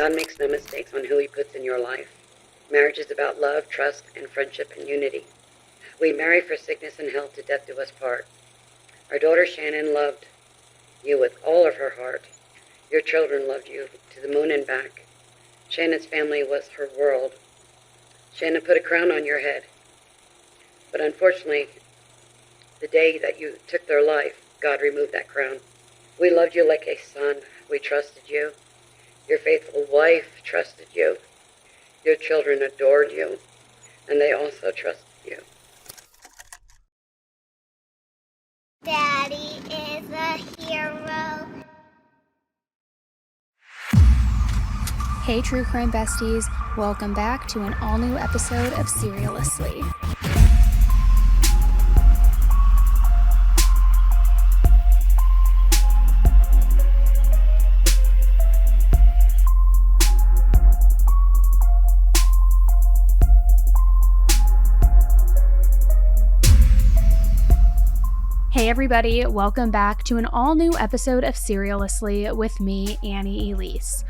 God makes no mistakes on who he puts in your life. Marriage is about love, trust, and friendship and unity. We marry for sickness and health, to death do us part. Our daughter Shannan loved you with all of her heart. Your children loved you to the moon and back. Shannan's family was her world. Shannan put a crown on your head. But unfortunately, the day that you took their life, God removed that crown. We loved you like a son. We trusted you. Your faithful wife trusted you. Your children adored you, and they also trusted you. Daddy is a hero. Hey True Crime Besties, welcome back to an all-new episode of SERIALously. Hey everybody, welcome back to an all-new episode of SERIALously with me, Annie Elise.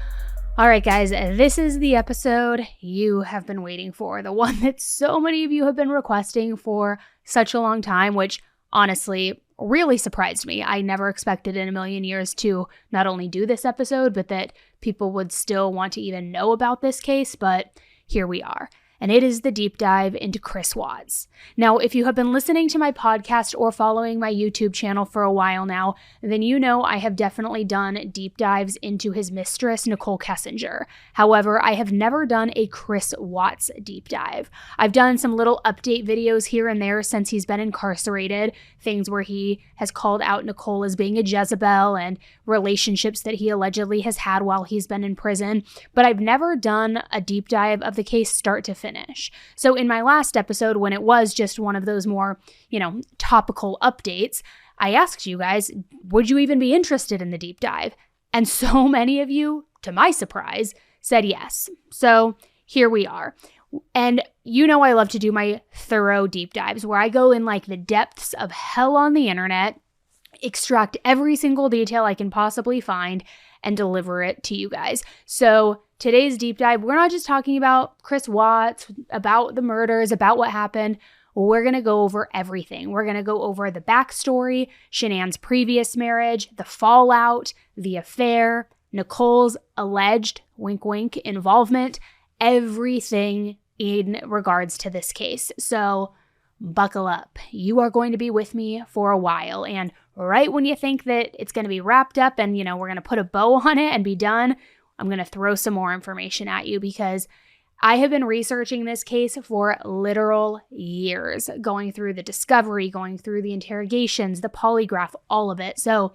Alright guys, this is the episode you have been waiting for, the one that so many of you have been requesting for such a long time, which honestly really surprised me. I never expected in a million years to not only do this episode, but that people would still want to even know about this case, but here we are. And it is the deep dive into Chris Watts. Now, if you have been listening to my podcast or following my YouTube channel for a while now, then you know I have definitely done deep dives into his mistress, Nichol Kessinger. However, I have never done a Chris Watts deep dive. I've done some little update videos here and there since he's been incarcerated, things where he has called out Nichol as being a Jezebel and relationships that he allegedly has had while he's been in prison, but I've never done a deep dive of the case start to finish. So in my last episode, when it was just one of those more, topical updates, I asked you guys, would you even be interested in the deep dive? And so many of you, to my surprise, said yes. So here we are. And I love to do my thorough deep dives where I go in like the depths of hell on the internet, extract every single detail I can possibly find, and deliver it to you guys. So today's deep dive, we're not just talking about Chris Watts, about the murders, about what happened. We're going to go over everything. We're going to go over the backstory, Shanann's previous marriage, the fallout, the affair, Nichole's alleged, wink wink, involvement, everything in regards to this case. So buckle up. You are going to be with me for a while. And right when you think that it's going to be wrapped up and, we're going to put a bow on it and be done, I'm going to throw some more information at you because I have been researching this case for literal years, going through the discovery, going through the interrogations, the polygraph, all of it. So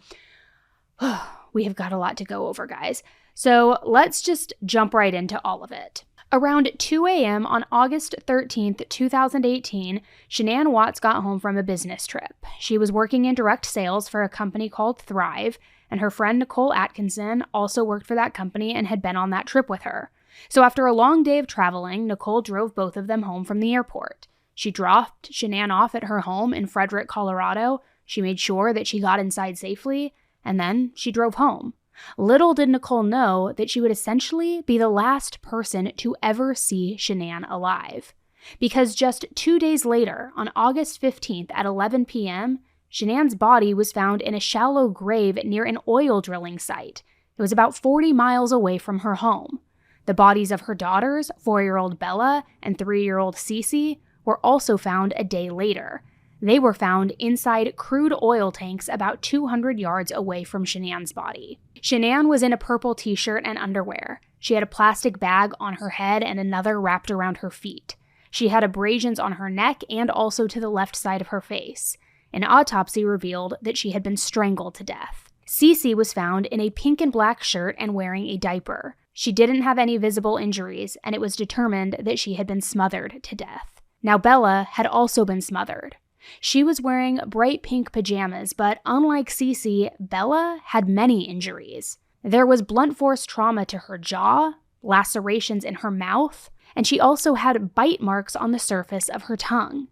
we have got a lot to go over, guys. So let's just jump right into all of it. Around 2 a.m. on August 13th, 2018, Shannan Watts got home from a business trip. She was working in direct sales for a company called Thrive, and her friend Nicole Atkinson also worked for that company and had been on that trip with her. So after a long day of traveling, Nicole drove both of them home from the airport. She dropped Shannan off at her home in Frederick, Colorado. She made sure that she got inside safely, and then she drove home. Little did Nicole know that she would essentially be the last person to ever see Shannan alive. Because just 2 days later, on August 15th at 11 p.m., Shannan's body was found in a shallow grave near an oil drilling site. It was about 40 miles away from her home. The bodies of her daughters, 4-year-old Bella and 3-year-old Cece, were also found a day later. They were found inside crude oil tanks about 200 yards away from Shannan's body. Shannan was in a purple t-shirt and underwear. She had a plastic bag on her head and another wrapped around her feet. She had abrasions on her neck and also to the left side of her face. An autopsy revealed that she had been strangled to death. Cece was found in a pink and black shirt and wearing a diaper. She didn't have any visible injuries, and it was determined that she had been smothered to death. Now Bella had also been smothered. She was wearing bright pink pajamas, but unlike Cece, Bella had many injuries. There was blunt force trauma to her jaw, lacerations in her mouth, and she also had bite marks on the surface of her tongue.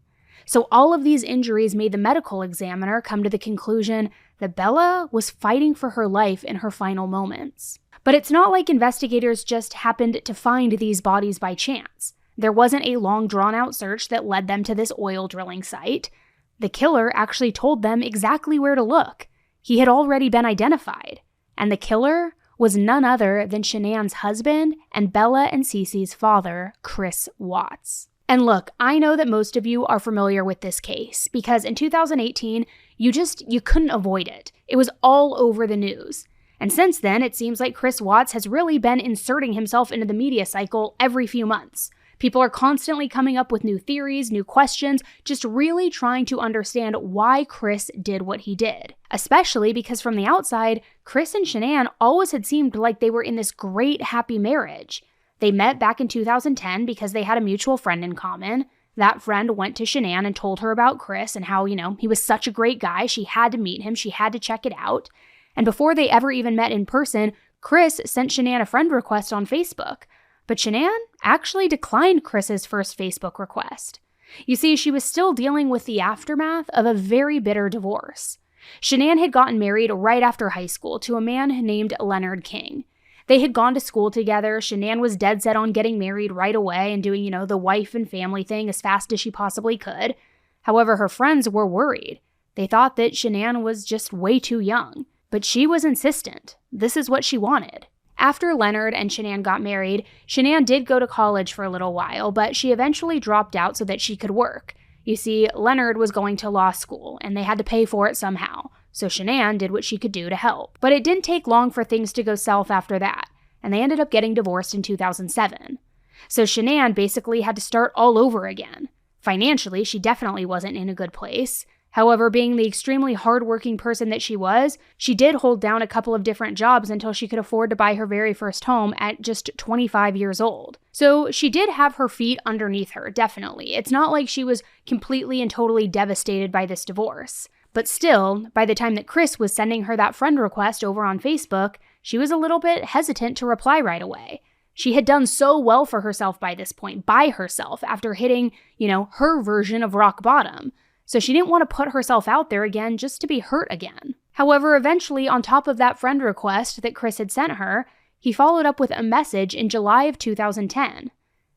So all of these injuries made the medical examiner come to the conclusion that Bella was fighting for her life in her final moments. But it's not like investigators just happened to find these bodies by chance. There wasn't a long drawn-out search that led them to this oil drilling site. The killer actually told them exactly where to look. He had already been identified. And the killer was none other than Shanann's husband and Bella and Cece's father, Chris Watts. And look, I know that most of you are familiar with this case because in 2018, you couldn't avoid it. It was all over the news. And since then, it seems like Chris Watts has really been inserting himself into the media cycle every few months. People are constantly coming up with new theories, new questions, just really trying to understand why Chris did what he did. Especially because from the outside, Chris and Shanann always had seemed like they were in this great, happy marriage. They met back in 2010 because they had a mutual friend in common. That friend went to Shanann and told her about Chris and how, he was such a great guy. She had to meet him. She had to check it out. And before they ever even met in person, Chris sent Shanann a friend request on Facebook. But Shanann actually declined Chris's first Facebook request. You see, she was still dealing with the aftermath of a very bitter divorce. Shanann had gotten married right after high school to a man named Leonard King. They had gone to school together. Shanann was dead set on getting married right away and doing, the wife and family thing as fast as she possibly could. However, her friends were worried. They thought that Shanann was just way too young. But she was insistent. This is what she wanted. After Leonard and Shanann got married, Shanann did go to college for a little while, but she eventually dropped out so that she could work. You see, Leonard was going to law school, and they had to pay for it somehow, so Shanann did what she could do to help. But it didn't take long for things to go south after that, and they ended up getting divorced in 2007. So Shanann basically had to start all over again. Financially, she definitely wasn't in a good place. However, being the extremely hardworking person that she was, she did hold down a couple of different jobs until she could afford to buy her very first home at just 25 years old. So she did have her feet underneath her, definitely. It's not like she was completely and totally devastated by this divorce. But still, by the time that Chris was sending her that friend request over on Facebook, she was a little bit hesitant to reply right away. She had done so well for herself by this point, by herself, after hitting, her version of rock bottom. So she didn't want to put herself out there again just to be hurt again. However, eventually, on top of that friend request that Chris had sent her, he followed up with a message in July of 2010.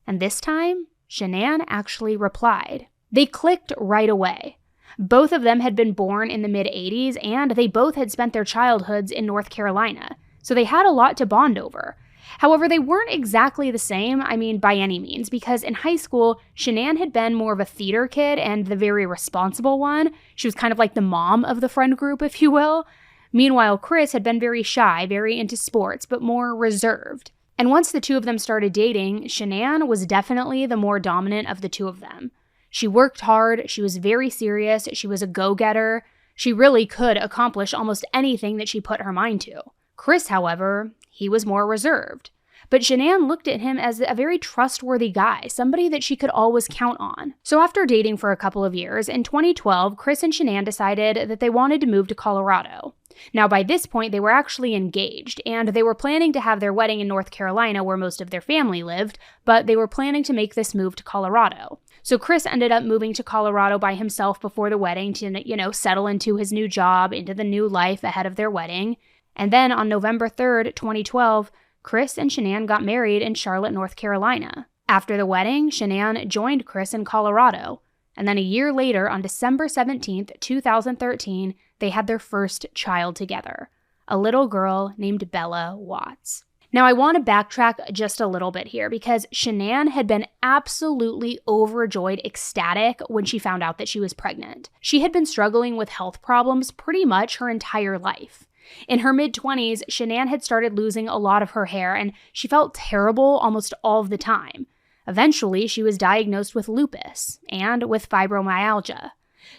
And this time, Shanann actually replied. They clicked right away. Both of them had been born in the mid-'80s, and they both had spent their childhoods in North Carolina, so they had a lot to bond over. However, they weren't exactly the same, by any means, because in high school, Shanann had been more of a theater kid and the very responsible one. She was kind of like the mom of the friend group, if you will. Meanwhile, Chris had been very shy, very into sports, but more reserved. And once the two of them started dating, Shanann was definitely the more dominant of the two of them. She worked hard, she was very serious, she was a go-getter. She really could accomplish almost anything that she put her mind to. Chris, however, he was more reserved. But Shanann looked at him as a very trustworthy guy, somebody that she could always count on. So after dating for a couple of years, in 2012, Chris and Shanann decided that they wanted to move to Colorado. Now, by this point, they were actually engaged, and they were planning to have their wedding in North Carolina, where most of their family lived, but they were planning to make this move to Colorado. So Chris ended up moving to Colorado by himself before the wedding to, settle into his new job, into the new life ahead of their wedding. And then on November 3rd, 2012, Chris and Shanann got married in Charlotte, North Carolina. After the wedding, Shanann joined Chris in Colorado. And then a year later, on December 17th, 2013, they had their first child together, a little girl named Bella Watts. Now, I want to backtrack just a little bit here because Shanann had been absolutely overjoyed, ecstatic when she found out that she was pregnant. She had been struggling with health problems pretty much her entire life. In her mid-20s, Shanann had started losing a lot of her hair, and she felt terrible almost all of the time. Eventually, she was diagnosed with lupus and with fibromyalgia.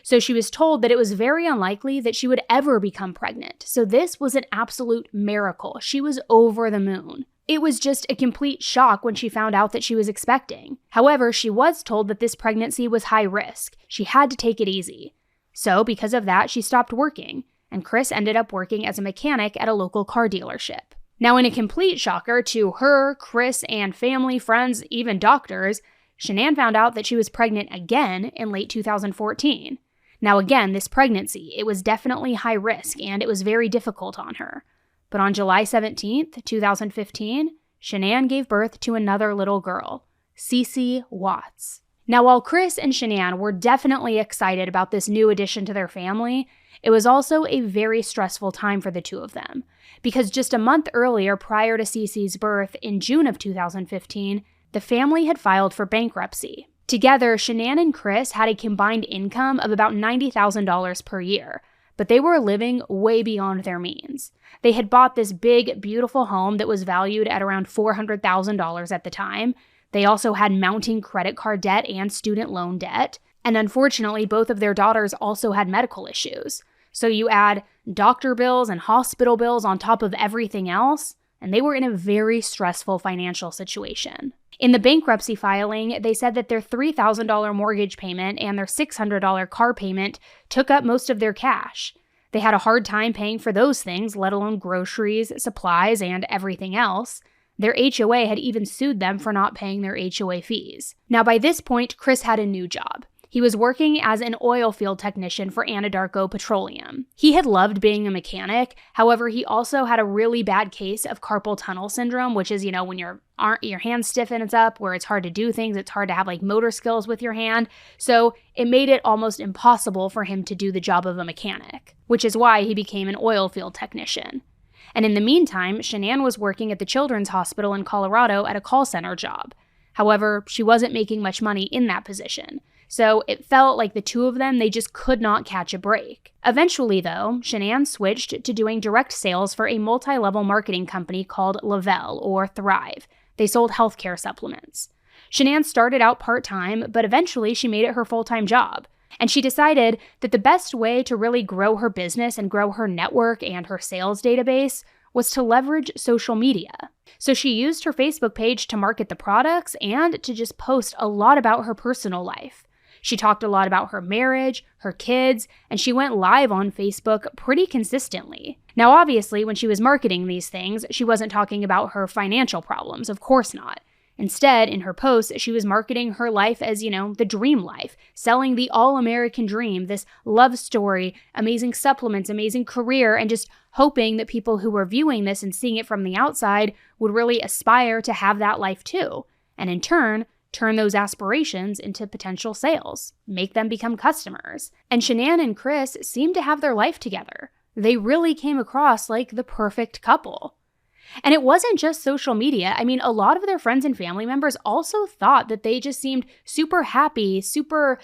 So she was told that it was very unlikely that she would ever become pregnant. So this was an absolute miracle. She was over the moon. It was just a complete shock when she found out that she was expecting. However, she was told that this pregnancy was high risk. She had to take it easy. So because of that, she stopped working. And Chris ended up working as a mechanic at a local car dealership. Now, in a complete shocker to her, Chris, and family, friends, even doctors, Shanann found out that she was pregnant again in late 2014. Now again, this pregnancy, it was definitely high risk and it was very difficult on her. But on July 17th, 2015, Shanann gave birth to another little girl, Cece Watts. Now, while Chris and Shanann were definitely excited about this new addition to their family, it was also a very stressful time for the two of them, because just a month earlier, prior to Cece's birth in June of 2015, the family had filed for bankruptcy. Together, Shanann and Chris had a combined income of about $90,000 per year, but they were living way beyond their means. They had bought this big, beautiful home that was valued at around $400,000 at the time. They also had mounting credit card debt and student loan debt. And unfortunately, both of their daughters also had medical issues. So you add doctor bills and hospital bills on top of everything else, and they were in a very stressful financial situation. In the bankruptcy filing, they said that their $3,000 mortgage payment and their $600 car payment took up most of their cash. They had a hard time paying for those things, let alone groceries, supplies, and everything else. Their HOA had even sued them for not paying their HOA fees. Now, by this point, Chris had a new job. He was working as an oil field technician for Anadarko Petroleum. He had loved being a mechanic. However, he also had a really bad case of carpal tunnel syndrome, which is, when your hand stiffens up, where it's hard to do things. It's hard to have motor skills with your hand. So it made it almost impossible for him to do the job of a mechanic, which is why he became an oil field technician. And in the meantime, Shanann was working at the Children's Hospital in Colorado at a call center job. However, she wasn't making much money in that position. So it felt like the two of them, they just could not catch a break. Eventually, though, Shanann switched to doing direct sales for a multi-level marketing company called Lavelle, or Thrive. They sold healthcare supplements. Shanann started out part-time, but eventually she made it her full-time job. And she decided that the best way to really grow her business and grow her network and her sales database was to leverage social media. So she used her Facebook page to market the products and to just post a lot about her personal life. She talked a lot about her marriage, her kids, and she went live on Facebook pretty consistently. Now, obviously, when she was marketing these things, she wasn't talking about her financial problems, of course not. Instead, in her posts, she was marketing her life as, the dream life, selling the all-American dream, this love story, amazing supplements, amazing career, and just hoping that people who were viewing this and seeing it from the outside would really aspire to have that life too, and in turn those aspirations into potential sales, make them become customers. And Shanann and Chris seemed to have their life together. They really came across like the perfect couple. And it wasn't just social media. A lot of their friends and family members also thought that they just seemed super happy, super,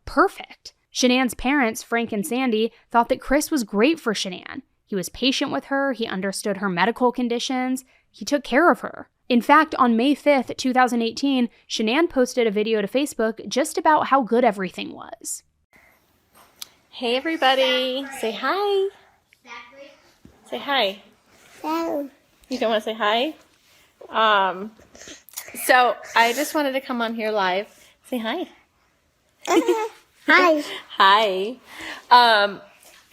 perfect. Shanann's parents, Frank and Sandy, thought that Chris was great for Shanann. He was patient with her, he understood her medical conditions, he took care of her. In fact, on May 5th, 2018, Shanann posted a video to Facebook just about how good everything was. Hey everybody, say hi. Say hi. You don't want to say hi? So I just wanted to come on here live. Say hi. Hi. Hi.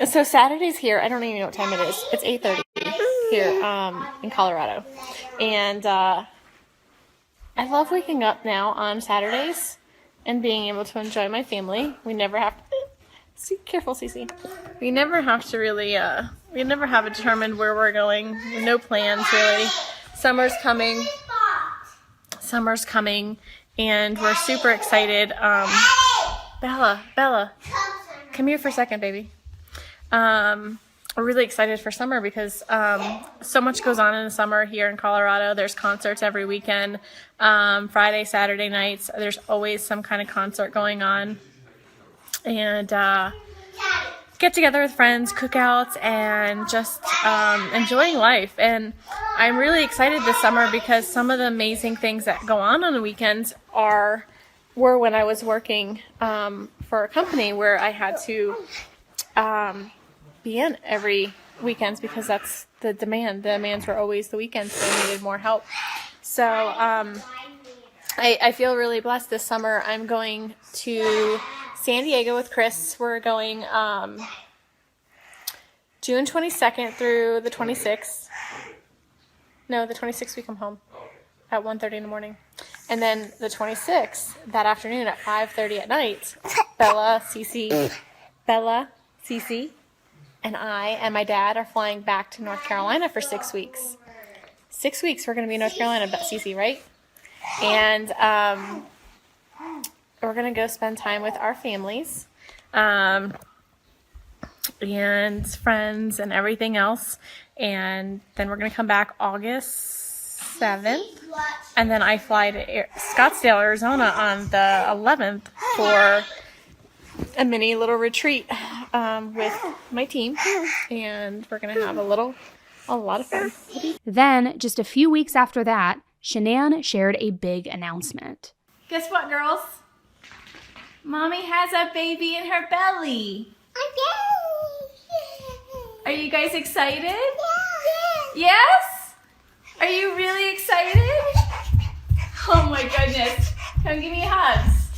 So Saturday's here. I don't even know what time it is. It's 8:30 here in Colorado. And I love waking up now on Saturdays and being able to enjoy my family. We never have to... Careful, Cece. We never have to really... we never have it determined where we're going. No plans, really. Summer's coming. And we're super excited. Bella, come here for a second, baby. We're really excited for summer because so much goes on in the summer here in Colorado. There's concerts every weekend, Friday, Saturday nights. There's always some kind of concert going on. And get together with friends, cookouts, and just enjoying life. And I'm really excited this summer because some of the amazing things that go on the weekends were when I was working for a company where I had to be in every weekends because that's the demand. The demands were always the weekends, so I needed more help. So I feel really blessed this summer. I'm going to San Diego with Chris. We're going June 22nd through the 26th. No, the 26th we come home at 1:30 in the morning. And then the 26th, that afternoon at 5:30 at night, Bella, Cece, and I and my dad are flying back to North Carolina for 6 weeks. 6 weeks we're going to be in North Carolina, Cece, right? And we're going to go spend time with our families and friends and everything else. And then we're going to come back August 7th. And then I fly to Scottsdale, Arizona on the 11th for a mini little retreat with my team. And we're going to have a lot of fun. Then, just a few weeks after that, Shanann shared a big announcement. Guess what, girls? Mommy has a baby in her belly. Are you guys excited? Yes? Are you really excited? Oh my goodness. Come give me hugs.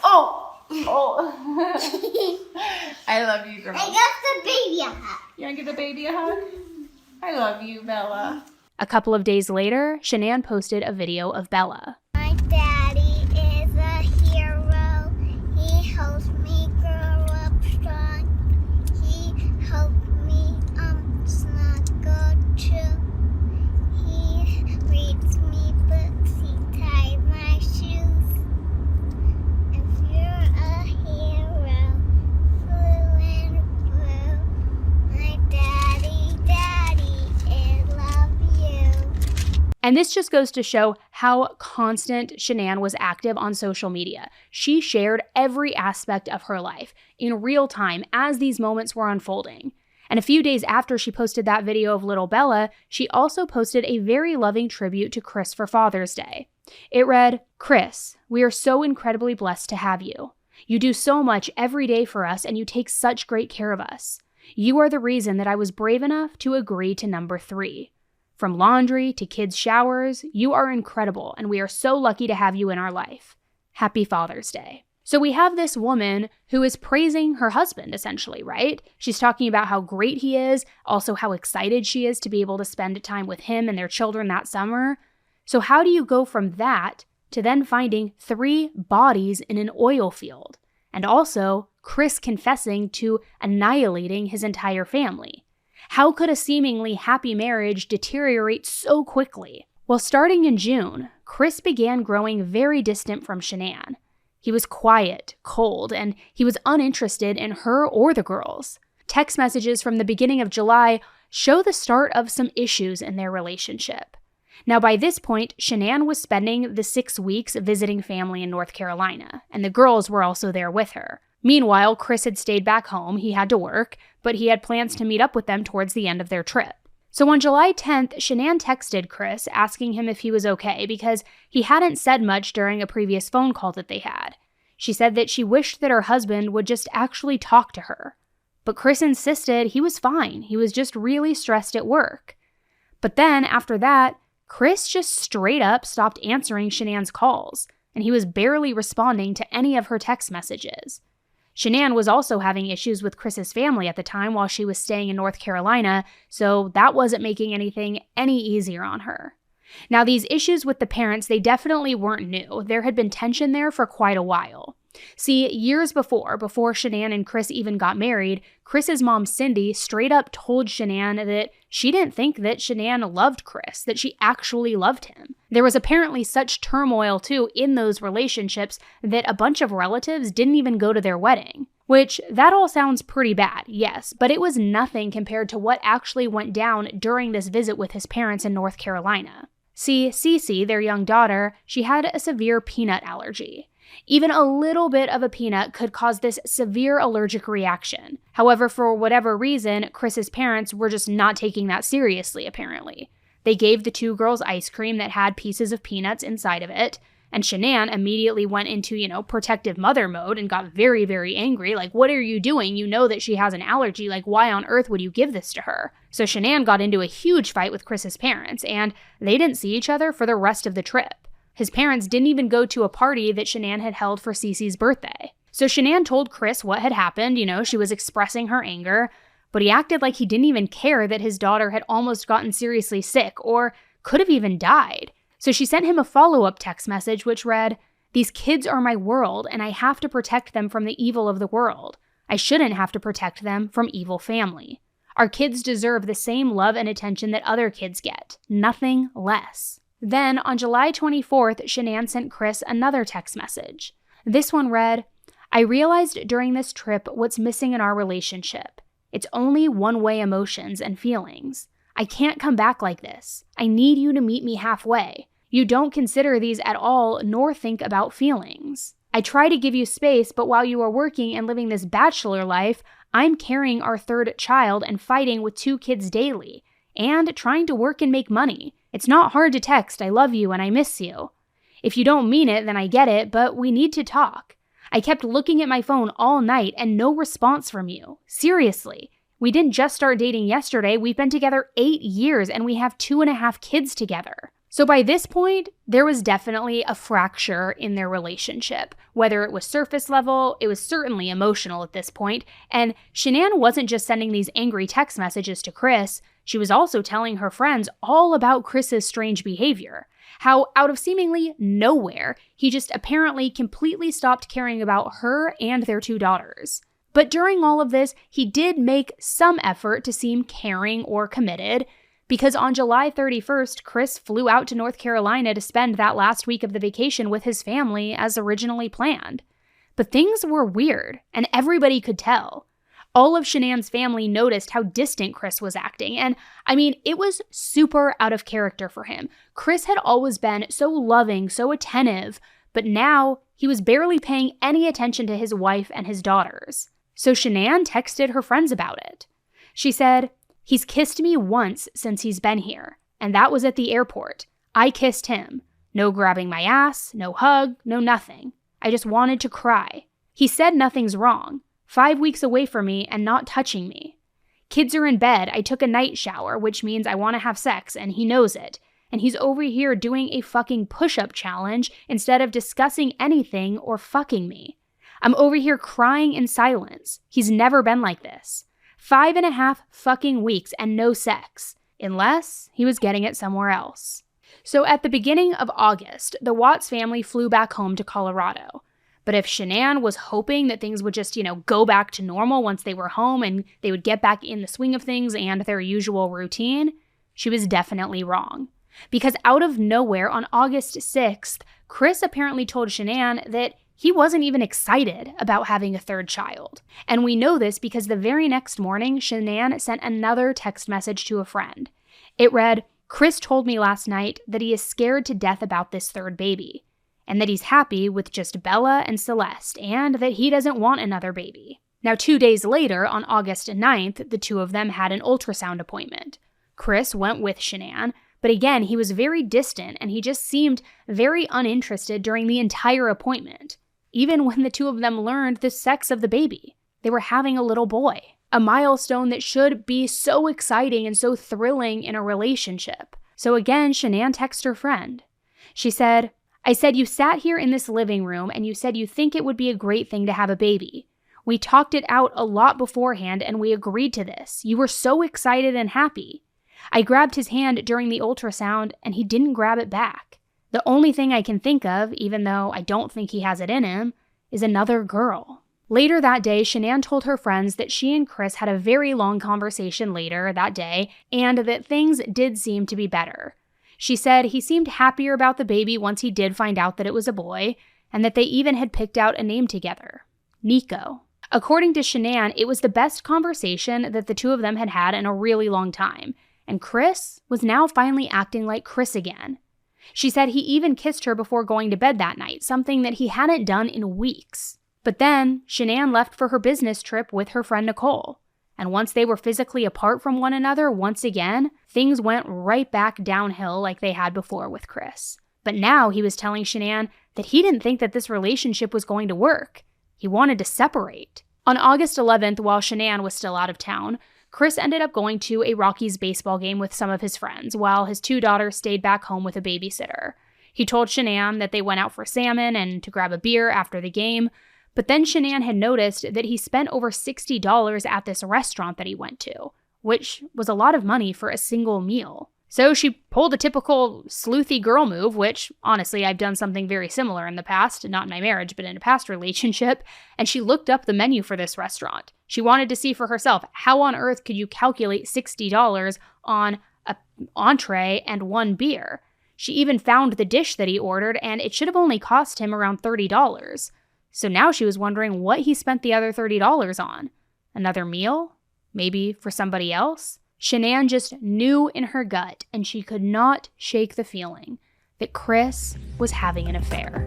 Oh. I love you, girls. I got the baby a hug. You want to give the baby a hug? I love you, Bella. A couple of days later, Shanann posted a video of Bella. My daddy is a hero. He helps me grow up strong. He helped me snuggle too. He reads me books. He ties my shoes. If you're a hero, blue and blue, my daddy is love you. And this just goes to show how constant Shanann was active on social media. She shared every aspect of her life in real time as these moments were unfolding. And a few days after she posted that video of little Bella, she also posted a very loving tribute to Chris for Father's Day. It read, "Chris, we are so incredibly blessed to have you. You do so much every day for us and you take such great care of us. You are the reason that I was brave enough to agree to number 3. From laundry to kids' showers, you are incredible, and we are so lucky to have you in our life. Happy Father's Day." So we have this woman who is praising her husband, essentially, right? She's talking about how great he is, also how excited she is to be able to spend time with him and their children that summer. So how do you go from that to then finding 3 bodies in an oil field? And also, Chris confessing to annihilating his entire family. How could a seemingly happy marriage deteriorate so quickly? Well, starting in June, Chris began growing very distant from Shanann. He was quiet, cold, and he was uninterested in her or the girls. Text messages from the beginning of July show the start of some issues in their relationship. Now, by this point, Shanann was spending the 6 weeks visiting family in North Carolina, and the girls were also there with her. Meanwhile, Chris had stayed back home. He had to work, but he had plans to meet up with them towards the end of their trip. So on July 10th, Shanann texted Chris asking him if he was okay because he hadn't said much during a previous phone call that they had. She said that she wished that her husband would just actually talk to her. But Chris insisted he was fine. He was just really stressed at work. But then, after that, Chris just straight up stopped answering Shanann's calls, and he was barely responding to any of her text messages. Shanann was also having issues with Chris's family at the time while she was staying in North Carolina, so that wasn't making anything any easier on her. Now, these issues with the parents, they definitely weren't new. There had been tension there for quite a while. See, years before Shanann and Chris even got married, Chris's mom, Cindy, straight up told Shanann that she didn't think that Shanann loved Chris, that she actually loved him. There was apparently such turmoil, too, in those relationships that a bunch of relatives didn't even go to their wedding. Which, that all sounds pretty bad, yes, but it was nothing compared to what actually went down during this visit with his parents in North Carolina. See, Cece, their young daughter, she had a severe peanut allergy. Even a little bit of a peanut could cause this severe allergic reaction. However, for whatever reason, Chris's parents were just not taking that seriously, apparently. They gave the 2 girls ice cream that had pieces of peanuts inside of it, and Shanann immediately went into, protective mother mode and got very, very angry. Like, what are you doing? You know that she has an allergy. Like, why on earth would you give this to her? So Shanann got into a huge fight with Chris's parents, and they didn't see each other for the rest of the trip. His parents didn't even go to a party that Shanann had held for Cece's birthday. So Shanann told Chris what had happened. She was expressing her anger, but he acted like he didn't even care that his daughter had almost gotten seriously sick or could have even died. So she sent him a follow-up text message which read, "These kids are my world, and I have to protect them from the evil of the world. I shouldn't have to protect them from evil family. Our kids deserve the same love and attention that other kids get, nothing less. Then, on July 24th, Shanann sent Chris another text message. This one read, I realized during this trip what's missing in our relationship. It's only one-way emotions and feelings. I can't come back like this. I need you to meet me halfway. You don't consider these at all, nor think about feelings. I try to give you space, but while you are working and living this bachelor life, I'm carrying our third child and fighting with 2 kids daily, and trying to work and make money. It's not hard to text, I love you and I miss you. If you don't mean it, then I get it, but we need to talk. I kept looking at my phone all night and no response from you. Seriously. We didn't just start dating yesterday, we've been together 8 years and we have 2.5 kids together. So by this point, there was definitely a fracture in their relationship. Whether it was surface level, it was certainly emotional at this point, and Shanann wasn't just sending these angry text messages to Chris, she was also telling her friends all about Chris's strange behavior. How, out of seemingly nowhere, he just apparently completely stopped caring about her and their 2 daughters. But during all of this, he did make some effort to seem caring or committed, because on July 31st, Chris flew out to North Carolina to spend that last week of the vacation with his family as originally planned. But things were weird, and everybody could tell. All of Shanann's family noticed how distant Chris was acting, and I mean, it was super out of character for him. Chris had always been so loving, so attentive, but now he was barely paying any attention to his wife and his daughters. So Shanann texted her friends about it. She said, he's kissed me once since he's been here, and that was at the airport. I kissed him. No grabbing my ass, no hug, no nothing. I just wanted to cry. He said nothing's wrong. 5 weeks away from me and not touching me. Kids are in bed, I took a night shower, which means I want to have sex, and he knows it. And he's over here doing a fucking push-up challenge instead of discussing anything or fucking me. I'm over here crying in silence. He's never been like this. 5.5 fucking weeks and no sex. Unless he was getting it somewhere else. So at the beginning of August, the Watts family flew back home to Colorado. But if Shanann was hoping that things would just, go back to normal once they were home and they would get back in the swing of things and their usual routine, she was definitely wrong. Because out of nowhere on August 6th, Chris apparently told Shanann that he wasn't even excited about having a third child. And we know this because the very next morning, Shanann sent another text message to a friend. It read, Chris told me last night that he is scared to death about this third baby, and that he's happy with just Bella and Celeste, and that he doesn't want another baby. Now, 2 days later, on August 9th, the 2 of them had an ultrasound appointment. Chris went with Shanann, but again, he was very distant, and he just seemed very uninterested during the entire appointment. Even when the 2 of them learned the sex of the baby. They were having a little boy. A milestone that should be so exciting and so thrilling in a relationship. So again, Shanann texted her friend. She said, I said you sat here in this living room and you said you think it would be a great thing to have a baby. We talked it out a lot beforehand and we agreed to this. You were so excited and happy. I grabbed his hand during the ultrasound and he didn't grab it back. The only thing I can think of, even though I don't think he has it in him, is another girl. Later that day, Shanann told her friends that she and Chris had a very long conversation later that day and that things did seem to be better. She said he seemed happier about the baby once he did find out that it was a boy, and that they even had picked out a name together, Nico. According to Shanann, it was the best conversation that the 2 of them had had in a really long time, and Chris was now finally acting like Chris again. She said he even kissed her before going to bed that night, something that he hadn't done in weeks. But then, Shanann left for her business trip with her friend Nichol. And once they were physically apart from one another once again, things went right back downhill like they had before with Chris. But now he was telling Shanann that he didn't think that this relationship was going to work. He wanted to separate. On August 11th, while Shanann was still out of town, Chris ended up going to a Rockies baseball game with some of his friends, while his 2 daughters stayed back home with a babysitter. He told Shanann that they went out for salmon and to grab a beer after the game, but then Shanann had noticed that he spent over $60 at this restaurant that he went to, which was a lot of money for a single meal. So she pulled a typical sleuthy girl move, which, honestly, I've done something very similar in the past, not in my marriage, but in a past relationship, and she looked up the menu for this restaurant. She wanted to see for herself, how on earth could you calculate $60 on an entree and one beer? She even found the dish that he ordered, and it should have only cost him around $30. So now she was wondering what he spent the other $30 on. Another meal? Maybe for somebody else? Shanann just knew in her gut, and she could not shake the feeling that Chris was having an affair.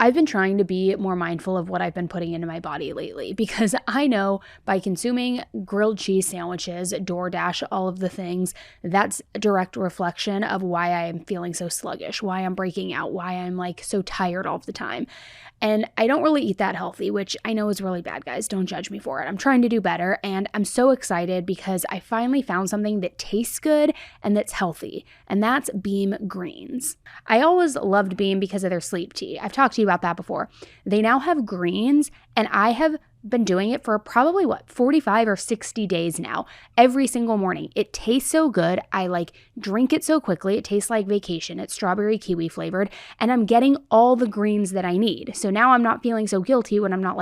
I've been trying to be more mindful of what I've been putting into my body lately, because I know by consuming grilled cheese sandwiches, DoorDash, all of the things, that's a direct reflection of why I am feeling so sluggish, why I'm breaking out, why I'm like so tired all the time. And I don't really eat that healthy, which I know is really bad, guys. Don't judge me for it. I'm trying to do better, and I'm so excited because I finally found something that tastes good and that's healthy, and that's Beam Greens. I always loved Beam because of their sleep tea. I've talked to you about that before. They now have greens, and I have been doing it for probably 45 or 60 days now, every single morning. It tastes so good. I drink it so quickly. It tastes like vacation. It's strawberry kiwi flavored, and I'm getting all the greens that I need. So now I'm not feeling so guilty when I'm not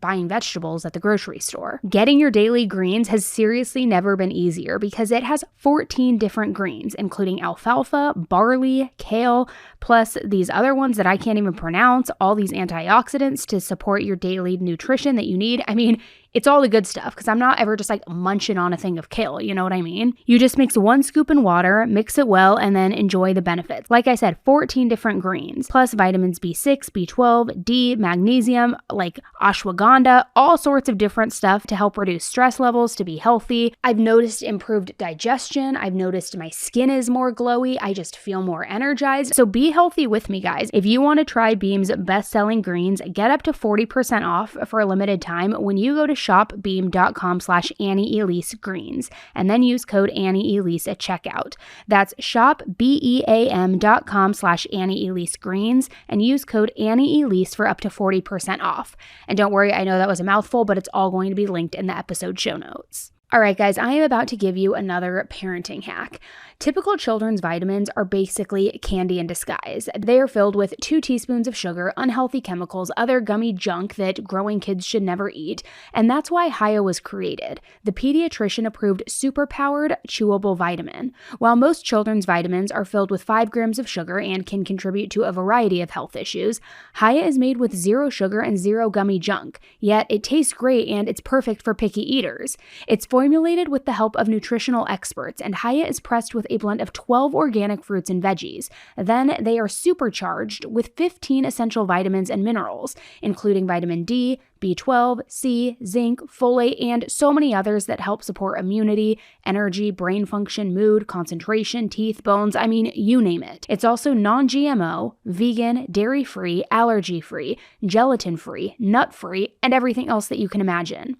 buying vegetables at the grocery store. Getting your daily greens has seriously never been easier because it has 14 different greens, including alfalfa, barley, kale, plus these other ones that I can't even pronounce, all these antioxidants to support your daily nutrition that you need. I mean, it's all the good stuff because I'm not ever just munching on a thing of kale, you know what I mean? You just mix 1 scoop in water, mix it well, and then enjoy the benefits. Like I said, 14 different greens, plus vitamins B6, B12, D, magnesium, ashwagandha, all sorts of different stuff to help reduce stress levels, to be healthy. I've noticed improved digestion. I've noticed my skin is more glowy. I just feel more energized. So be healthy with me, guys. If you want to try Beam's best-selling greens, get up to 40% off for a limited time when you go to shopbeam.com/AnnieElise Greens, and then use code AnnieElise at checkout. That's shopbeam.com/AnnieElise Greens, and use code AnnieElise for up to 40% off. And don't worry, I know that was a mouthful, but it's all going to be linked in the episode show notes. All right, guys, I am about to give you another parenting hack. Typical children's vitamins are basically candy in disguise. They are filled with 2 teaspoons of sugar, unhealthy chemicals, other gummy junk that growing kids should never eat, and that's why Hiya was created, the pediatrician-approved super-powered chewable vitamin. While most children's vitamins are filled with 5 grams of sugar and can contribute to a variety of health issues, Hiya is made with 0 sugar and 0 gummy junk, yet it tastes great and it's perfect for picky eaters. It's formulated with the help of nutritional experts, and Hiya is pressed with a blend of 12 organic fruits and veggies. Then they are supercharged with 15 essential vitamins and minerals, including vitamin D, B12, C, zinc, folate, and so many others that help support immunity, energy, brain function, mood, concentration, teeth, bones, I mean, you name it. It's also non-GMO, vegan, dairy-free, allergy-free, gelatin-free, nut-free, and everything else that you can imagine.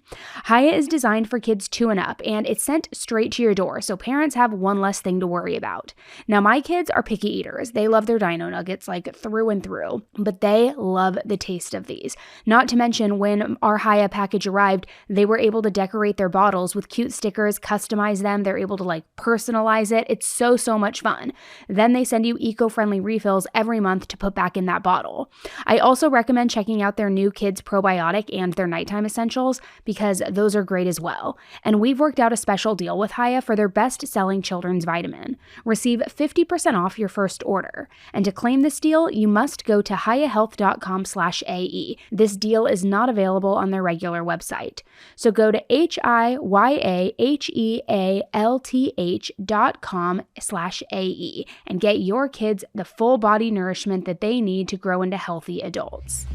Hiya is designed for kids 2 and up, and it's sent straight to your door, so parents have one less thing to worry about. Now, my kids are picky eaters. They love their dino nuggets through and through, but they love the taste of these. Not to mention, when our Hiya package arrived, they were able to decorate their bottles with cute stickers, customize them. They're able to personalize it. It's so much fun. Then they send you eco-friendly refills every month to put back in that bottle. I also recommend checking out their new kids probiotic and their nighttime essentials because those are great as well. And we've worked out a special deal with Hiya for their best-selling children's vitamin. Receive 50% off your first order. And to claim this deal, you must go to hiyahealth.com/AE. This deal is not available on their regular website. So go to hiyahealth.com/AE and get your kids the full body nourishment that they need to grow into healthy adults.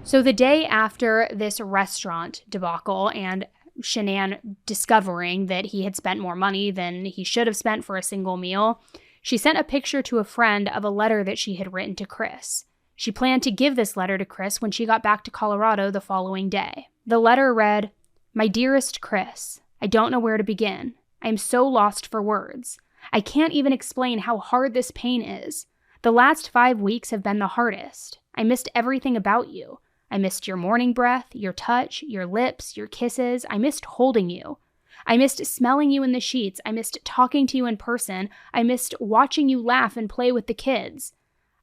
So the day after this restaurant debacle and Shanann discovering that he had spent more money than he should have spent for a single meal, she sent a picture to a friend of a letter that she had written to Chris. She planned to give this letter to Chris when she got back to Colorado the following day. The letter read, "My dearest Chris, I don't know where to begin. I am so lost for words. I can't even explain how hard this pain is. The last 5 weeks have been the hardest. I missed everything about you. I missed your morning breath, your touch, your lips, your kisses. I missed holding you. I missed smelling you in the sheets. I missed talking to you in person. I missed watching you laugh and play with the kids.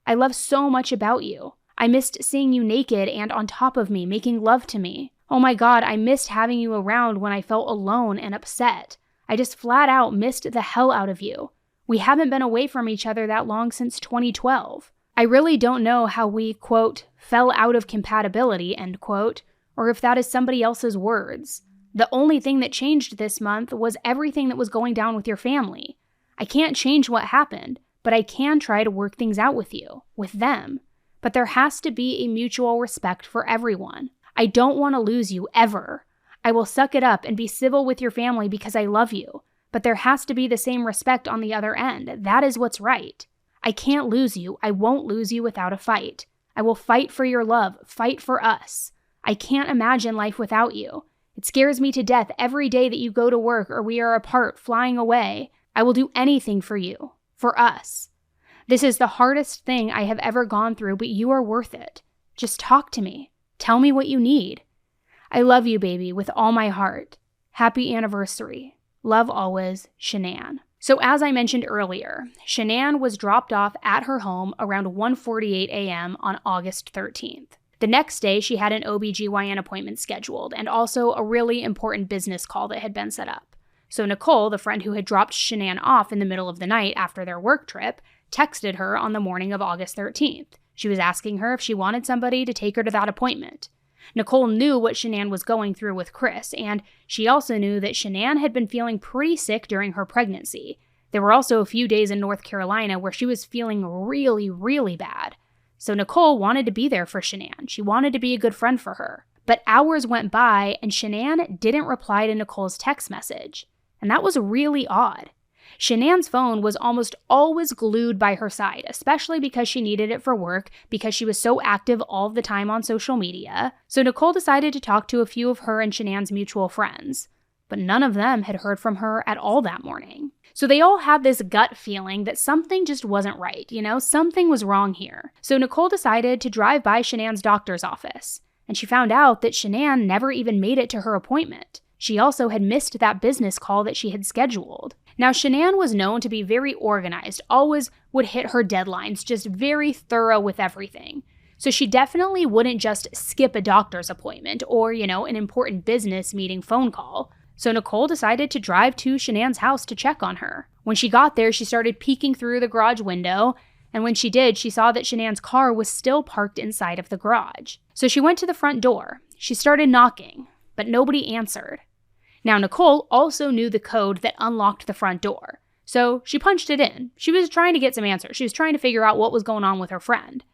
I love so much about you. I missed seeing you naked and on top of me, making love to me. Oh my God, I missed having you around when I felt alone and upset. I just flat out missed the hell out of you. We haven't been away from each other that long since 2012. I really don't know how we, quote, fell out of compatibility, end quote, or if that is somebody else's words. The only thing that changed this month was everything that was going down with your family. I can't change what happened, but I can try to work things out with you, with them. But there has to be a mutual respect for everyone. I don't want to lose you, ever. I will suck it up and be civil with your family because I love you, but there has to be the same respect on the other end. That is what's right. I can't lose you. I won't lose you without a fight. I will fight for your love, fight for us. I can't imagine life without you. It scares me to death every day that you go to work or we are apart, flying away. I will do anything for you, for us. This is the hardest thing I have ever gone through, but you are worth it. Just talk to me. Tell me what you need. I love you, baby, with all my heart. Happy anniversary. Love always, Shanann. So as I mentioned earlier, Shanann was dropped off at her home around 1:48 a.m. on August 13th. The next day, she had an OBGYN appointment scheduled and also a really important business call that had been set up. So Nichol, the friend who had dropped Shanann off in the middle of the night after their work trip, texted her on the morning of August 13th. She was asking her if she wanted somebody to take her to that appointment. Nichol knew what Shanann was going through with Chris, and she also knew that Shanann had been feeling pretty sick during her pregnancy. There were also a few days in North Carolina where she was feeling really, really bad. So Nichol wanted to be there for Shanann. She wanted to be a good friend for her. But hours went by, and Shanann didn't reply to Nichole's text message. And that was really odd. Shanann's phone was almost always glued by her side, especially because she needed it for work, because she was so active all the time on social media. So Nichol decided to talk to a few of her and Shanann's mutual friends. But none of them had heard from her at all that morning. So they all had this gut feeling that something just wasn't right, something was wrong here. So Nichol decided to drive by Shanann's doctor's office. And she found out that Shanann never even made it to her appointment. She also had missed that business call that she had scheduled. Now, Shanann was known to be very organized, always would hit her deadlines, just very thorough with everything. So she definitely wouldn't just skip a doctor's appointment or, an important business meeting phone call. So Nichol decided to drive to Shanann's house to check on her. When she got there, she started peeking through the garage window, and when she did, she saw that Shanann's car was still parked inside of the garage. So she went to the front door. She started knocking, but nobody answered. Now, Nichol also knew the code that unlocked the front door, so she punched it in. She was trying to get some answers. She was trying to figure out what was going on with her friend.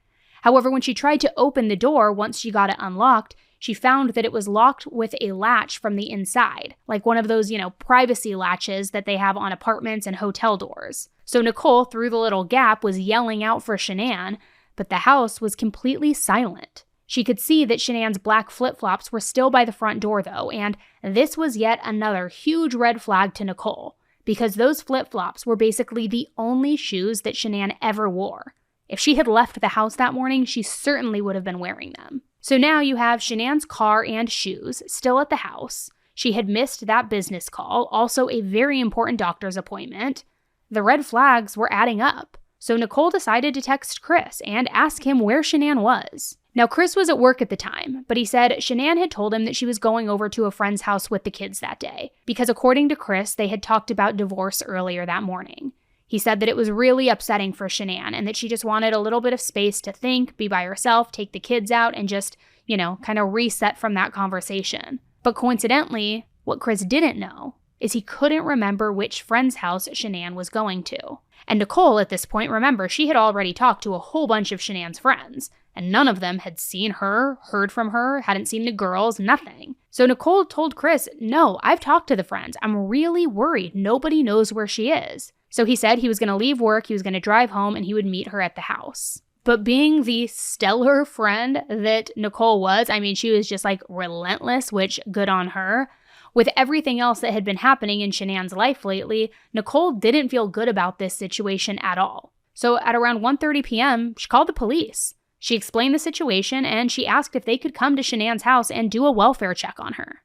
However, when she tried to open the door once she got it unlocked, she found that it was locked with a latch from the inside, like one of those, privacy latches that they have on apartments and hotel doors. So Nichol, through the little gap, was yelling out for Shanann, but the house was completely silent. She could see that Shanann's black flip-flops were still by the front door, though, and this was yet another huge red flag to Nichol, because those flip-flops were basically the only shoes that Shanann ever wore. If she had left the house that morning, she certainly would have been wearing them. So now you have Shanann's car and shoes still at the house. She had missed that business call, also a very important doctor's appointment. The red flags were adding up. So Nichol decided to text Chris and ask him where Shanann was. Now, Chris was at work at the time, but he said Shanann had told him that she was going over to a friend's house with the kids that day, because according to Chris, they had talked about divorce earlier that morning. He said that it was really upsetting for Shanann and that she just wanted a little bit of space to think, be by herself, take the kids out, and just, kind of reset from that conversation. But coincidentally, what Chris didn't know is he couldn't remember which friend's house Shanann was going to. And Nichol, at this point, remember, she had already talked to a whole bunch of Shanann's friends, and none of them had seen her, heard from her, hadn't seen the girls, nothing. So Nichol told Chris, no, I've talked to the friends. I'm really worried. Nobody knows where she is. So he said he was going to leave work, he was going to drive home, and he would meet her at the house. But being the stellar friend that Nichol was, she was just relentless, which good on her. With everything else that had been happening in Shanann's life lately, Nichol didn't feel good about this situation at all. So at around 1:30 p.m., she called the police. She explained the situation, and she asked if they could come to Shanann's house and do a welfare check on her.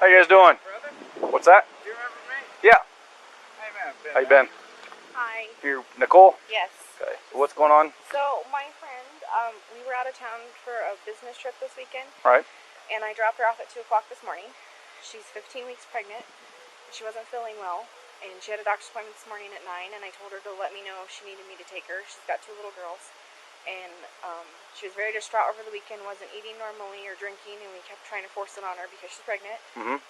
How you guys doing? Brother? What's that? Do you remember me? Yeah. Hey, man. How you been? Hi. You Nicole? Yes. Okay. What's going on? So my friend, we were out of town for a business trip this weekend. All right. And I dropped her off at 2 o'clock this morning. She's 15 weeks pregnant. She wasn't feeling well. And she had a doctor's appointment this morning at 9. And I told her to let me know if she needed me to take her. She's got 2 little girls. And she was very distraught over the weekend, wasn't eating normally or drinking. And we kept trying to force it on her because she's pregnant. Mm-hmm.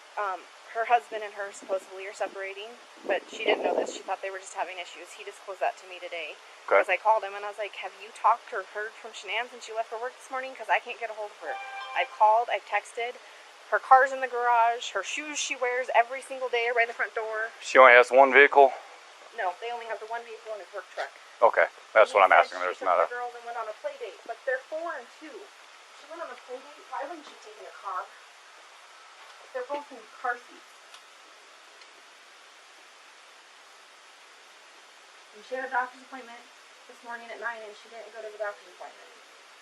Her husband and her supposedly are separating, but she didn't know this. She thought they were just having issues. He disclosed that to me today. Okay. Because I called him and I was like, have you talked or heard from Shanann since she left for work this morning? Because I can't get a hold of her. I've called, I've texted. Her car's in the garage. Her shoes she wears every single day are by the front door. She only has one vehicle? No, they only have the one vehicle and his work truck. Okay. That's what I'm asking. There's There's not a... the girls and went on a play date, but they're 4 and 2. She went on a play date. Why wouldn't she take in a car? They're both in car seats. And she had a doctor's appointment this morning at 9 and she didn't go to the doctor's appointment.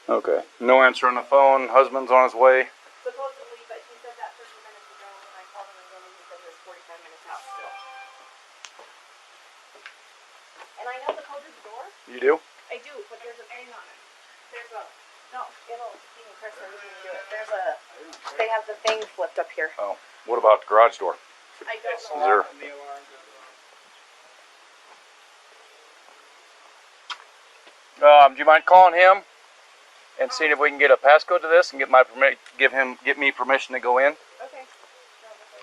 Okay. No answer on the phone. Husband's on his way. Supposedly, but he said that 30 minutes ago when I called him again and he said there's 45 minutes out still. And I know the code to the door. You do? I do, but there's a thing on it. There's a, no, it'll, even Chris knows you can do it. There's a, they have the thing flipped up here. Oh. What about the garage door? I don't Is know. there... do you mind calling him and seeing if we can get a passcode to this and get me permission to go in? Okay.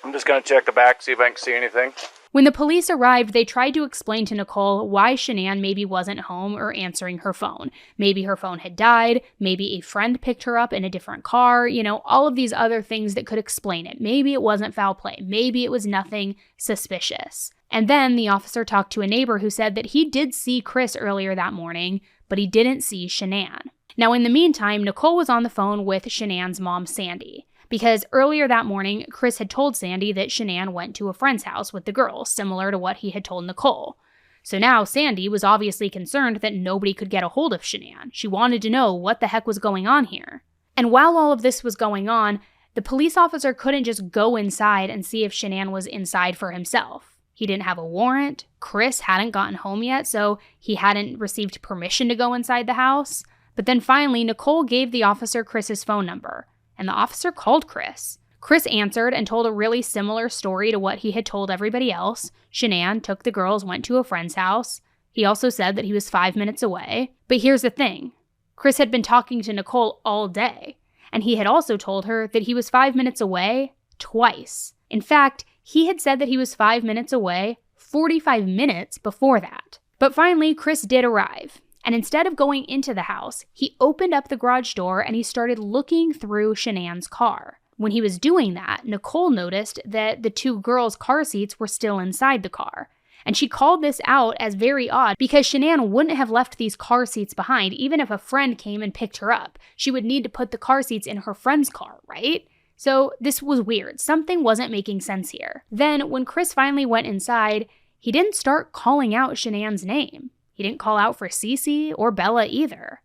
I'm just gonna check the back, see if I can see anything. When the police arrived, they tried to explain to Nichol why Shanann maybe wasn't home or answering her phone. Maybe her phone had died, maybe a friend picked her up in a different car, all of these other things that could explain it. Maybe it wasn't foul play, maybe it was nothing suspicious. And then the officer talked to a neighbor who said that he did see Chris earlier that morning, but he didn't see Shanann. Now, in the meantime, Nichol was on the phone with Shanann's mom, Sandy, because earlier that morning, Chris had told Sandy that Shanann went to a friend's house with the girls, similar to what he had told Nichol. So now Sandy was obviously concerned that nobody could get a hold of Shanann. She wanted to know what the heck was going on here. And while all of this was going on, the police officer couldn't just go inside and see if Shanann was inside for himself. He didn't have a warrant. Chris hadn't gotten home yet, so he hadn't received permission to go inside the house. But then finally, Nichol gave the officer Chris's phone number, and the officer called Chris. Chris answered and told a really similar story to what he had told everybody else. Shanann took the girls, went to a friend's house. He also said that he was 5 minutes away. But here's the thing. Chris had been talking to Nichol all day, and he had also told her that he was 5 minutes away twice. In fact, he had said that he was 5 minutes away 45 minutes before that. But finally, Chris did arrive. And instead of going into the house, he opened up the garage door and he started looking through Shanann's car. When he was doing that, Nichol noticed that the 2 girls' car seats were still inside the car. And she called this out as very odd because Shanann wouldn't have left these car seats behind even if a friend came and picked her up. She would need to put the car seats in her friend's car, right? So this was weird. Something wasn't making sense here. Then, when Chris finally went inside, he didn't start calling out Shanann's name. He didn't call out for Cece or Bella either.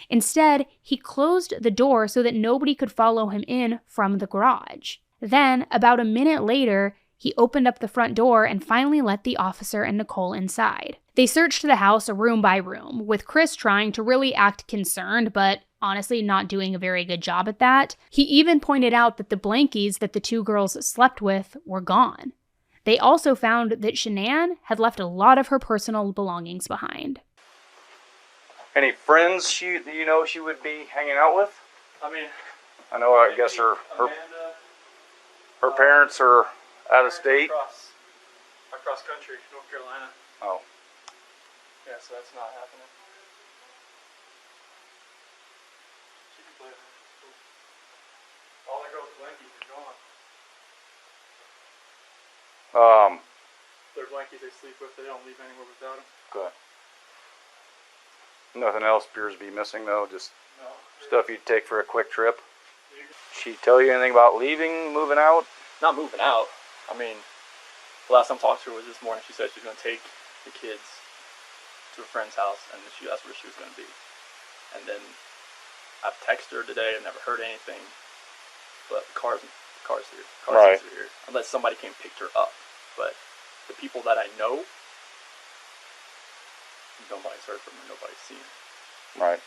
Instead, he closed the door so that nobody could follow him in from the garage. Then, about a minute later, he opened up the front door and finally let the officer and Nichol inside. They searched the house room by room, with Chris trying to really act concerned, but honestly not doing a very good job at that. He even pointed out that the blankies that the 2 girls slept with were gone. They also found that Shanann had left a lot of her personal belongings behind. Any friends she would be hanging out with? I guess her parents are out of state. Across country, North Carolina. Oh. Yeah, so that's not happening. She can play. All the girls' blankies are gone. Their blankies they sleep with, they don't leave anywhere without them. Good. Nothing else appears to be missing though, just No. stuff you'd take for a quick trip. She tell you anything about leaving, moving out? Not moving out. The last time I talked to her was this morning. She said she was going to take the kids to a friend's house, and that's where she was going to be. And then I've texted her today and never heard anything. But cars here. Right. Are here. Unless somebody came and picked her up. But the people that I know, nobody's heard from her, nobody's seen her. Right.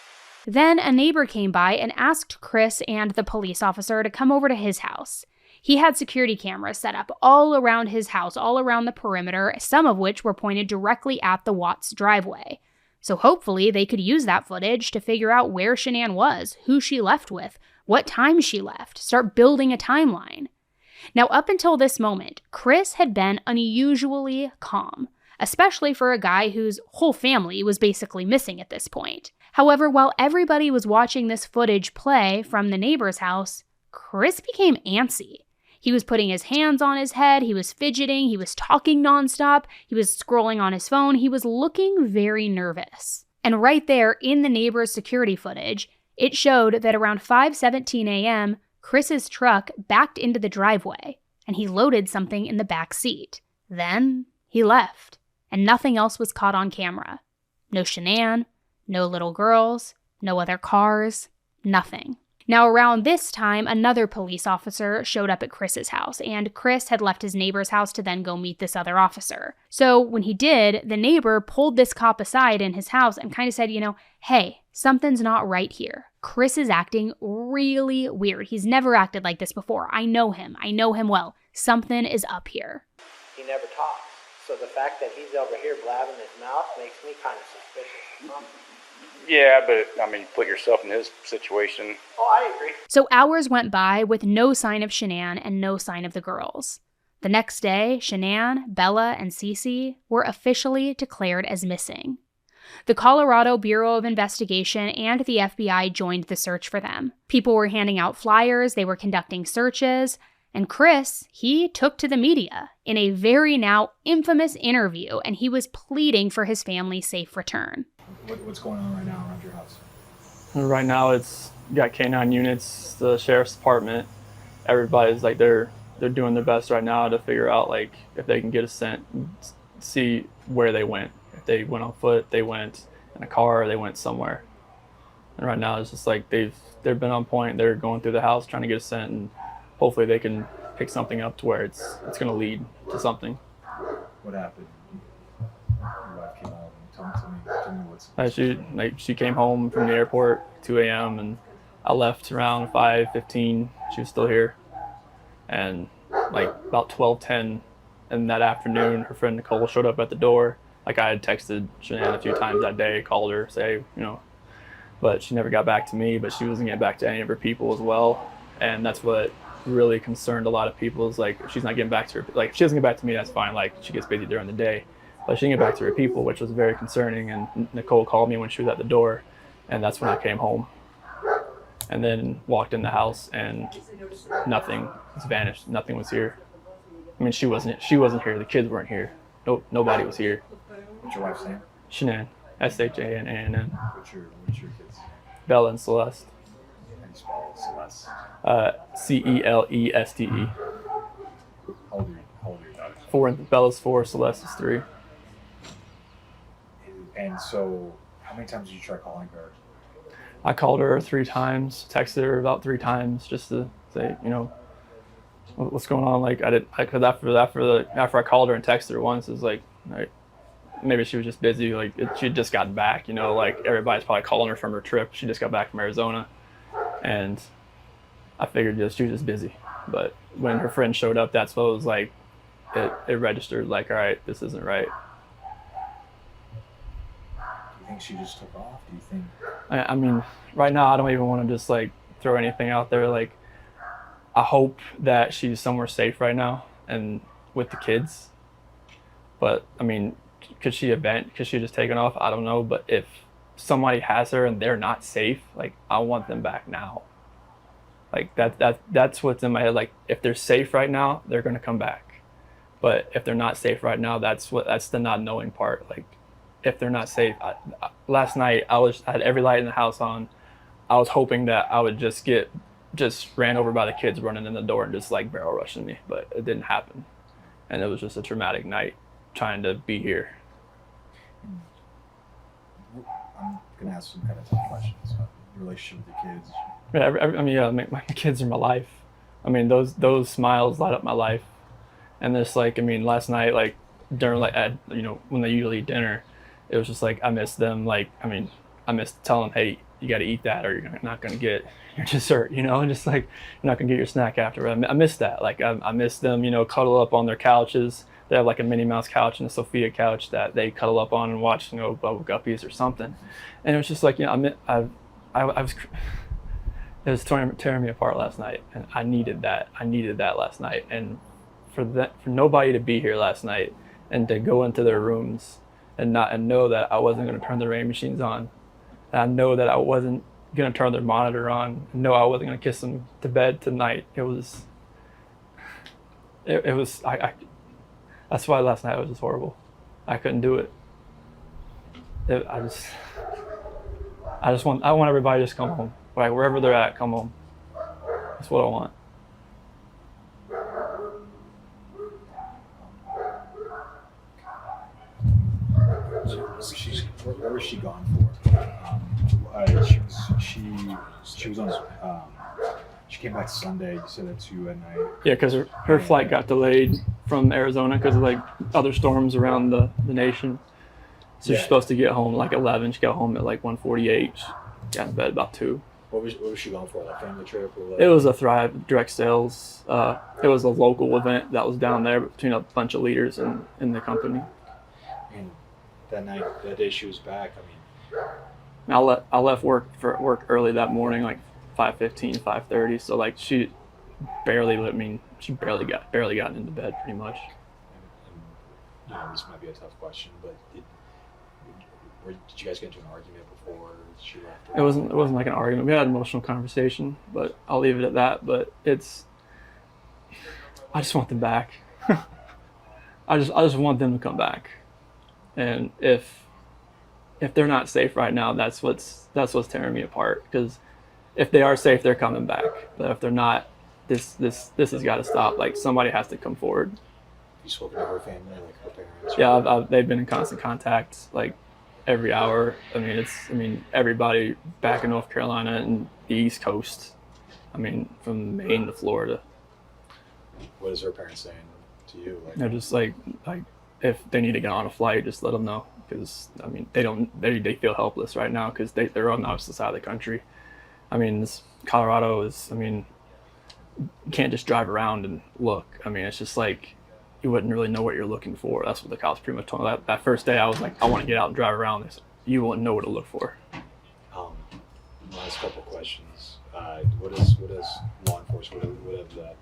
Then a neighbor came by and asked Chris and the police officer to come over to his house. He had security cameras set up all around his house, all around the perimeter, some of which were pointed directly at the Watts driveway. So hopefully they could use that footage to figure out where Shanann was, who she left with, what time she left, start building a timeline. Now, up until this moment, Chris had been unusually calm, especially for a guy whose whole family was basically missing at this point. However, while everybody was watching this footage play from the neighbor's house, Chris became antsy. He was putting his hands on his head, he was fidgeting, he was talking nonstop, he was scrolling on his phone, he was looking very nervous. And right there in the neighbor's security footage, it showed that around 5:17 a.m., Chris's truck backed into the driveway, and he loaded something in the back seat. Then he left, and nothing else was caught on camera. No Shanann, no little girls, no other cars, nothing. Now, around this time, another police officer showed up at Chris's house, and Chris had left his neighbor's house to then go meet this other officer. So when he did, the neighbor pulled this cop aside in his house and kind of said, hey, something's not right here. Chris is acting really weird. He's never acted like this before. I know him well. Something is up here. He never talks. So the fact that he's over here blabbing his mouth makes me kind of suspicious. Yeah, but I mean, put yourself in his situation. Oh, I agree. So hours went by with no sign of Shanann and no sign of the girls. The next day, Shanann, Bella, and Cece were officially declared as missing. The Colorado Bureau of Investigation and the FBI joined the search for them. People were handing out flyers, they were conducting searches, and Chris, he took to the media in a very now infamous interview, and he was pleading for his family's safe return. What's going on right now around your house? Right now, it's you got K9 units, the sheriff's department. Everybody's like they're doing their best right now to figure out like if they can get a scent, see where they went. If they went on foot, they went in a car, they went somewhere. And right now, it's just like they've been on point. They're going through the house trying to get a scent, and hopefully they can pick something up to where it's going to lead to something. What happened? Your wife came home. Tell me what's... She came home from the airport 2 a.m. and I left around 5:15. She was still here. And like about 12:10 in that afternoon, her friend Nichol showed up at the door. Like I had texted Shanann a few times that day, called her, say, but she never got back to me, but she wasn't getting back to any of her people as well. And that's what really concerned a lot of people is like, if she's not getting back to her, like if she doesn't get back to me, that's fine. Like she gets busy during the day. But she didn't get back to her people, which was very concerning. And Nichol called me when she was at the door, and that's when I came home. And then walked in the house, and nothing was vanished. Nothing was here. I mean, she wasn't here. The kids weren't here. Nobody was here. What's your wife's name? Shanann, Shanann. What's your kids? Bella and Celeste. How do you spell Celeste? Celeste. How old are your daughters? 4. Bella's 4. Celeste is 3. And so, how many times did you try calling her? I called her 3 times, texted her about 3 times just to say, what's going on? Like because after I called her and texted her once, it's like maybe she was just busy. Like she had just gotten back, like everybody's probably calling her from her trip. She just got back from Arizona, and I figured she was just busy. But when her friend showed up, that's what it was like. It registered like, all right, this isn't right. Do you think she just took off? Do you think? I mean, right now I don't even want to just like throw anything out there. Like, I hope that she's somewhere safe right now and with the kids. But I mean, could she just taken off? I don't know. But if somebody has her and they're not safe, like I want them back now. Like that's what's in my head. Like if they're safe right now, they're gonna come back. But if they're not safe right now, that's the not knowing part. Like if they're not safe, last night I had every light in the house on. I was hoping that I would just ran over by the kids running in the door and just like barrel rushing me, but it didn't happen. And it was just a traumatic night trying to be here. I'm gonna ask some kind of tough questions. relationship with the kids. Yeah, my kids are my life. I mean, those smiles light up my life. And this, like, I mean, last night, like, during, like, when they usually eat dinner, it was just like, I miss them. Like, I mean, I miss telling them, hey, you got to eat that or you're not going to get your dessert, and just like, you're not going to get your snack after. I miss that. Like, I miss them, cuddle up on their couches. They have like a Minnie Mouse couch and a Sophia couch that they cuddle up on and watch, Bubble Guppies or something. And it was just like, I was, it was tearing me apart last night, and I needed that. I needed that last night. And for nobody to be here last night and to go into their rooms and know that I wasn't going to turn the rain machines on, and I know that I wasn't going to turn their monitor on, and know I wasn't going to kiss them to bed tonight. It was that's why last night was just horrible. I couldn't do it. I want everybody to just come home. Like, wherever they're at, come home. That's what I want. Where was she gone for? She was on. She came back Sunday. You said that to you at night. Yeah, because her flight got delayed from Arizona because of like other storms around the nation. So she's supposed to get home like 11. She got home at like 1:48. She got in bed about 2. What was she going for? Like family trip or what? It was a Thrive direct sales. It was a local event that was down there between a bunch of leaders in the company. And that day she was back. I mean, I left work early that morning, like 5:15, 5:30. So like she barely gotten into bed pretty much. And this might be a tough question, but did you guys get into an argument before she left? It wasn't like an argument. We had an emotional conversation, but I'll leave it at that. But I just want them back. I just want them to come back. And if they're not safe right now, that's what's tearing me apart. Because if they are safe, they're coming back. But if they're not, this has got to stop. Like, somebody has to come forward. You spoken to her family, like her parents? Yeah, they've been in constant contact, like every hour. I mean, everybody back in North Carolina and the East Coast. I mean, from Maine to Florida. What is her parents saying to you? They're just like if they need to get on a flight, just let them know. Because I mean, they feel helpless right now because they're on the opposite side of the country. I mean, Colorado is. I mean, you can't just drive around and look. I mean, it's just like you wouldn't really know what you're looking for. That's what the cops pretty much told me. That first day, I was like, I want to get out and drive around. They said, you wouldn't know what to look for. Last couple questions. What is law enforcement? What have the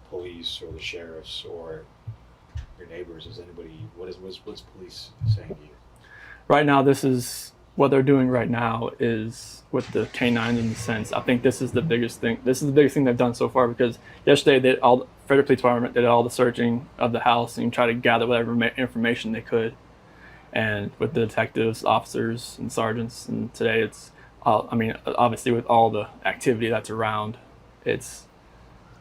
police or the sheriffs or your neighbors? What's police saying to you? Right now, this is what they're doing right now is with the canines in the sense. I think this is the biggest thing. This is the biggest thing they've done so far because yesterday Frederick Police Department did all the searching of the house and tried to gather whatever information they could. And with the detectives, officers, and sergeants, and today it's, obviously with all the activity that's around, there's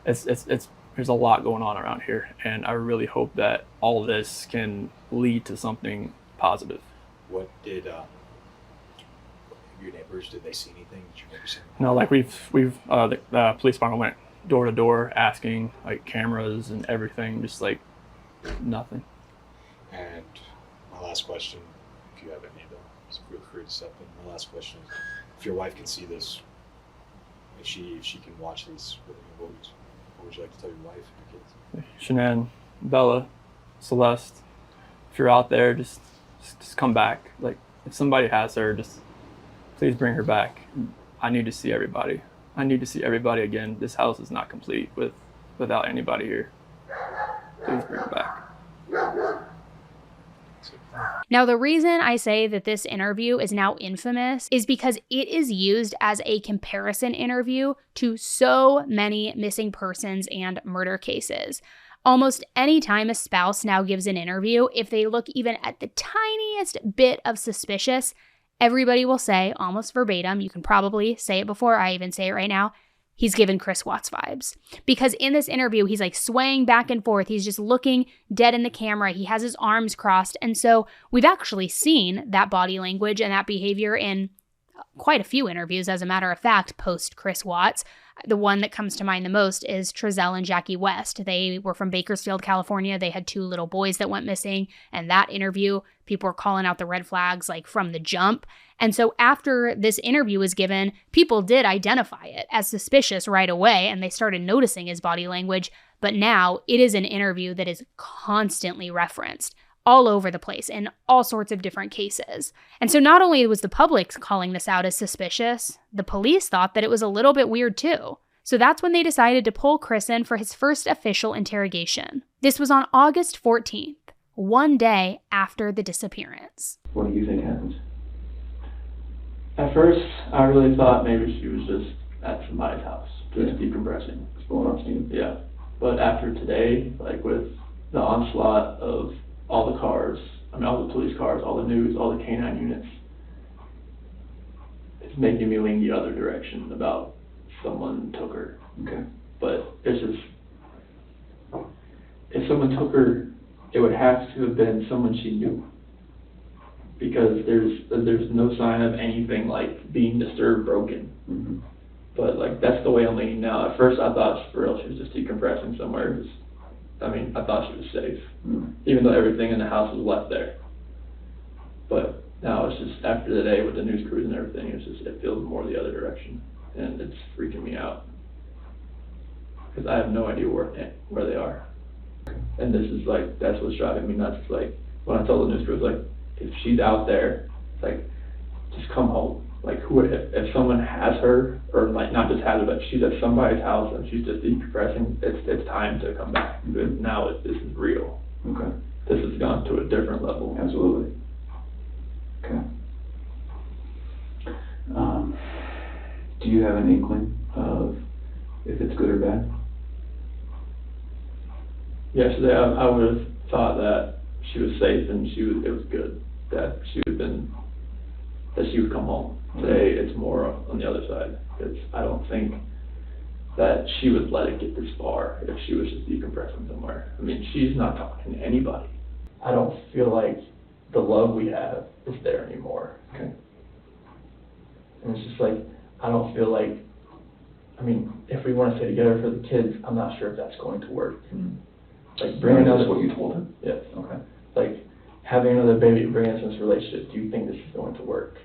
a lot going on around here, and I really hope that all of this can lead to something positive. What did your neighbors? Did they see anything? Did your neighbors see anything? No, like the police department went door to door asking, like, cameras and everything, just like nothing. And my last question, if you have any of them, so feel free to step in. My last question is, if your wife can see this, if she can watch this, what would you like to tell your wife and your kids? Shanann, Bella, Celeste, if you're out there, just come back. Like, if somebody has her, just please bring her back. I need to see everybody. I need to see everybody again. This house is not complete without anybody here. Please bring her back. Now, the reason I say that this interview is now infamous is because it is used as a comparison interview to so many missing persons and murder cases. Almost any time a spouse now gives an interview, if they look even at the tiniest bit of suspicious, everybody will say, almost verbatim, you can probably say it before I even say it right now, he's giving Chris Watts vibes. Because in this interview, he's like swaying back and forth. He's just looking dead in the camera. He has his arms crossed. And so we've actually seen that body language and that behavior in quite a few interviews, as a matter of fact, post Chris Watts. The one that comes to mind the most is Trezell and Jackie West. They were from Bakersfield, California. They had 2 little boys that went missing. And that interview, people were calling out the red flags like from the jump. And so after this interview was given, people did identify it as suspicious right away, and they started noticing his body language. But now it is an interview that is constantly referenced all over the place in all sorts of different cases. And so not only was the public calling this out as suspicious, the police thought that it was a little bit weird too. So that's when they decided to pull Chris in for his first official interrogation. This was on August 14th, one day after the disappearance. What do you think happened? At first, I really thought maybe she was just at somebody's house, just decompressing. Exploring our scene. Yeah. But after today, like with the onslaught of all the cars, all the police cars, all the news, all the canine units, it's making me lean the other direction about someone took her. Okay. But it's just, if someone took her, it would have to have been someone she knew. Because there's no sign of anything like being disturbed, broken. Mm-hmm. But like that's the way I'm leaning now. At first I thought for real she was just decompressing somewhere. I thought she was safe, even though everything in the house was left there. But now it's just after the day with the news crews and everything, it feels more the other direction, and it's freaking me out because I have no idea where they are. And this is like that's what's driving me nuts. It's like when I told the news crews, like if she's out there, like just come home. Like if someone has her, or like not just has her, but she's at somebody's house and she's just decompressing, it's time to come back. Because now this is real. Okay. This has gone to a different level. Absolutely. Okay. Do you have an inkling of if it's good or bad? Yesterday I would have thought that she was safe and it was good that she would come home. Today it's more on the other side. I don't think that she would let it get this far if she was just decompressing somewhere. I mean, she's not talking to anybody. I don't feel like the love we have is there anymore. Okay. And it's just like, I don't feel like, I mean, if we want to stay together for the kids, I'm not sure if that's going to work. Like bringing That's what you told him? Yes. Okay. Like having another baby, bringing us into this relationship, do you think this is going to work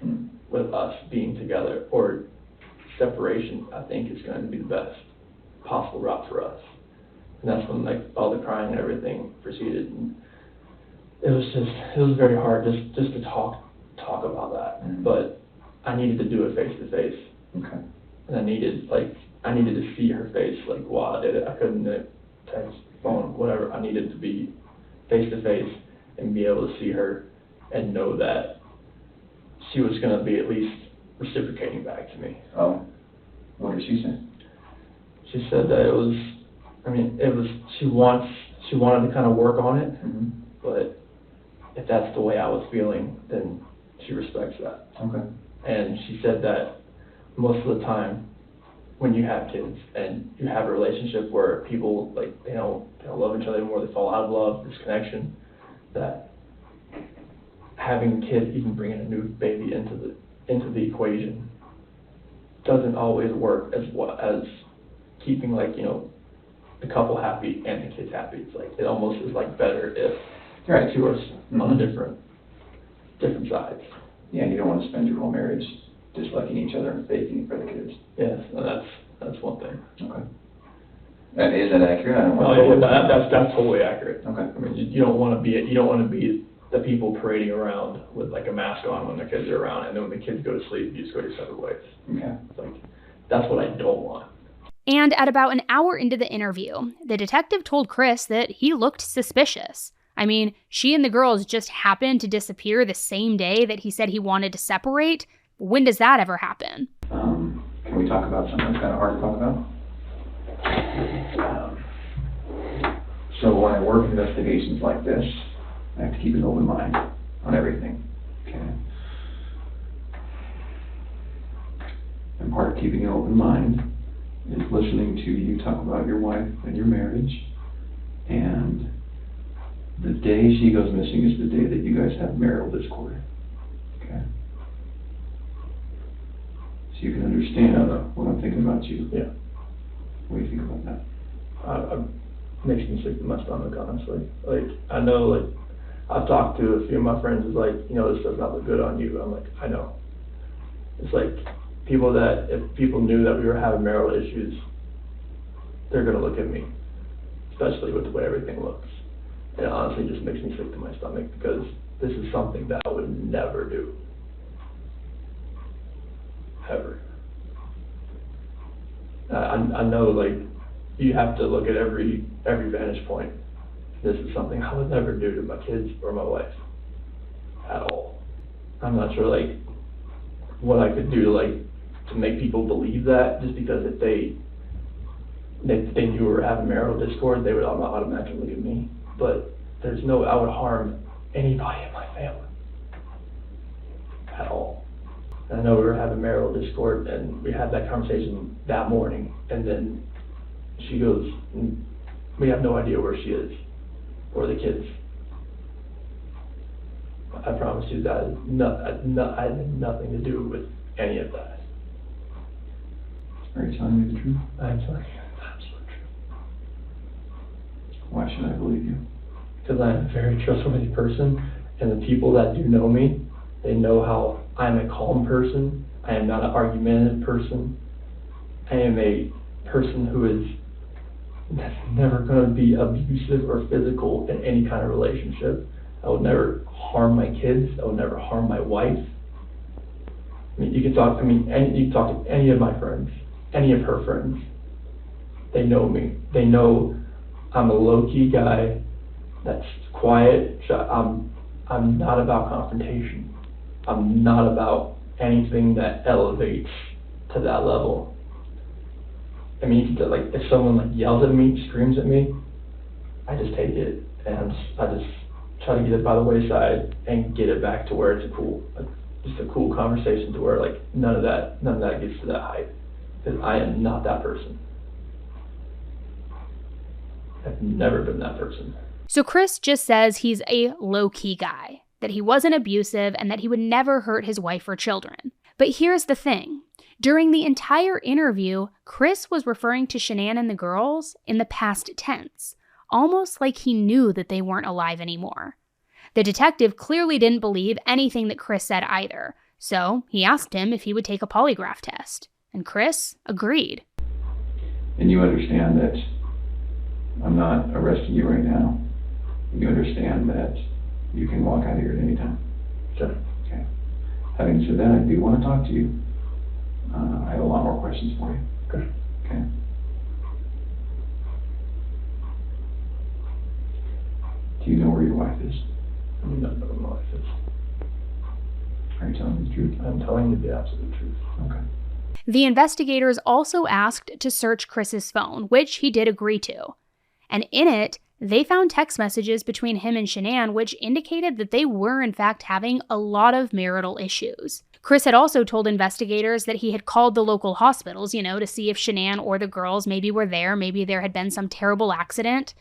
with us being together? Or separation, I think, is going to be the best possible route for us. And that's when like all the crying and everything proceeded. And it was very hard just to talk about that. But I needed to do it face to face. Okay. And I needed to see her face, like while I did it. I couldn't text, phone, whatever. I needed to be face to face and be able to see her and know that she was going to be at least reciprocating back to me. Oh, what did she say? She said that she wanted to kind of work on it, but if that's the way I was feeling, then she respects that. Okay. And she said that most of the time when you have kids and you have a relationship where people they don't love each other anymore, they fall out of love, this connection, that having kids, even bringing a new baby into the equation, doesn't always work as well as keeping the couple happy and the kids happy. It's like it almost is better if two are on different different sides. Yeah, and you don't want to spend your whole marriage disliking each other and faking it for the kids. Yes, that's one thing. Okay. Is that accurate? I don't want that's totally accurate. Okay. I mean, you don't want to be the people parading around with a mask on when the kids are around, and then when the kids go to sleep, you just go your separate ways. Okay. That's what I don't want. And at about an hour into the interview, the detective told Chris that he looked suspicious. I mean, she and the girls just happened to disappear the same day that he said he wanted to separate. When does that ever happen? Can we talk about something that's kind of hard to talk about? So when I work investigations like this, I have to keep an open mind on everything. Okay. And part of keeping an open mind is listening to you talk about your wife and your marriage, and the day she goes missing is the day that you guys have marital discord. Okay. you can understand what I'm thinking about you. Yeah. What do you think about that? Makes me sick to my stomach, honestly. Like, I know, like, I've talked to a few of my friends, is like, you know, this does not look good on you. I'm like, I know. It's like, if people knew that we were having marital issues, they're gonna look at me, especially with the way everything looks. And it honestly just makes me sick to my stomach, because this is something that I would never do. Ever. I know, like, you have to look at every vantage point. This is something I would never do to my kids or my wife at all. I'm not sure, like, what I could do to make people believe that, just because if they knew we were having marital discord, they would automatically look at me. But there's no, I would harm anybody in my family at all. And I know we were having marital discord, and we had that conversation that morning, and then she goes, we have no idea where she is, or the kids. I promise you that I had nothing to do with any of that. Are you telling me the truth? I am telling you the absolute truth. Why should I believe you? Because I am a very trustworthy person, and the people that do know me, they know how I'm a calm person. I am not an argumentative person. I am a person that's never going to be abusive or physical in any kind of relationship. I would never harm my kids. I would never harm my wife. I mean, you can talk to any of my friends, any of her friends. They know me. They know I'm a low-key guy that's quiet. I'm not about confrontation. I'm not about anything that elevates to that level. I mean, you can, like, if someone yells at me, screams at me, I just take it, and I just try to get it by the wayside and get it back to where it's just a cool conversation, to where none of that gets to that height, because I am not that person. I've never been that person. So Chris just says he's a low-key guy, that he wasn't abusive, and that he would never hurt his wife or children. But here's the thing. During the entire interview, Chris was referring to Shanann and the girls in the past tense, almost like he knew that they weren't alive anymore. The detective clearly didn't believe anything that Chris said either, so he asked him if he would take a polygraph test, and Chris agreed. And you understand that I'm not arresting you right now. You understand that you can walk out of here at any time. Sure. Okay. Having said that, I do want to talk to you. I have a lot more questions for you. Okay. Okay. Do you know where your wife is? I do not know where my wife is. Are you telling me the truth? I'm telling you the absolute truth. Okay. The investigators also asked to search Chris's phone, which he did agree to. And in it, they found text messages between him and Shanann, which indicated that they were in fact having a lot of marital issues. Chris had also told investigators that he had called the local hospitals, to see if Shanann or the girls maybe were there, maybe there had been some terrible accident.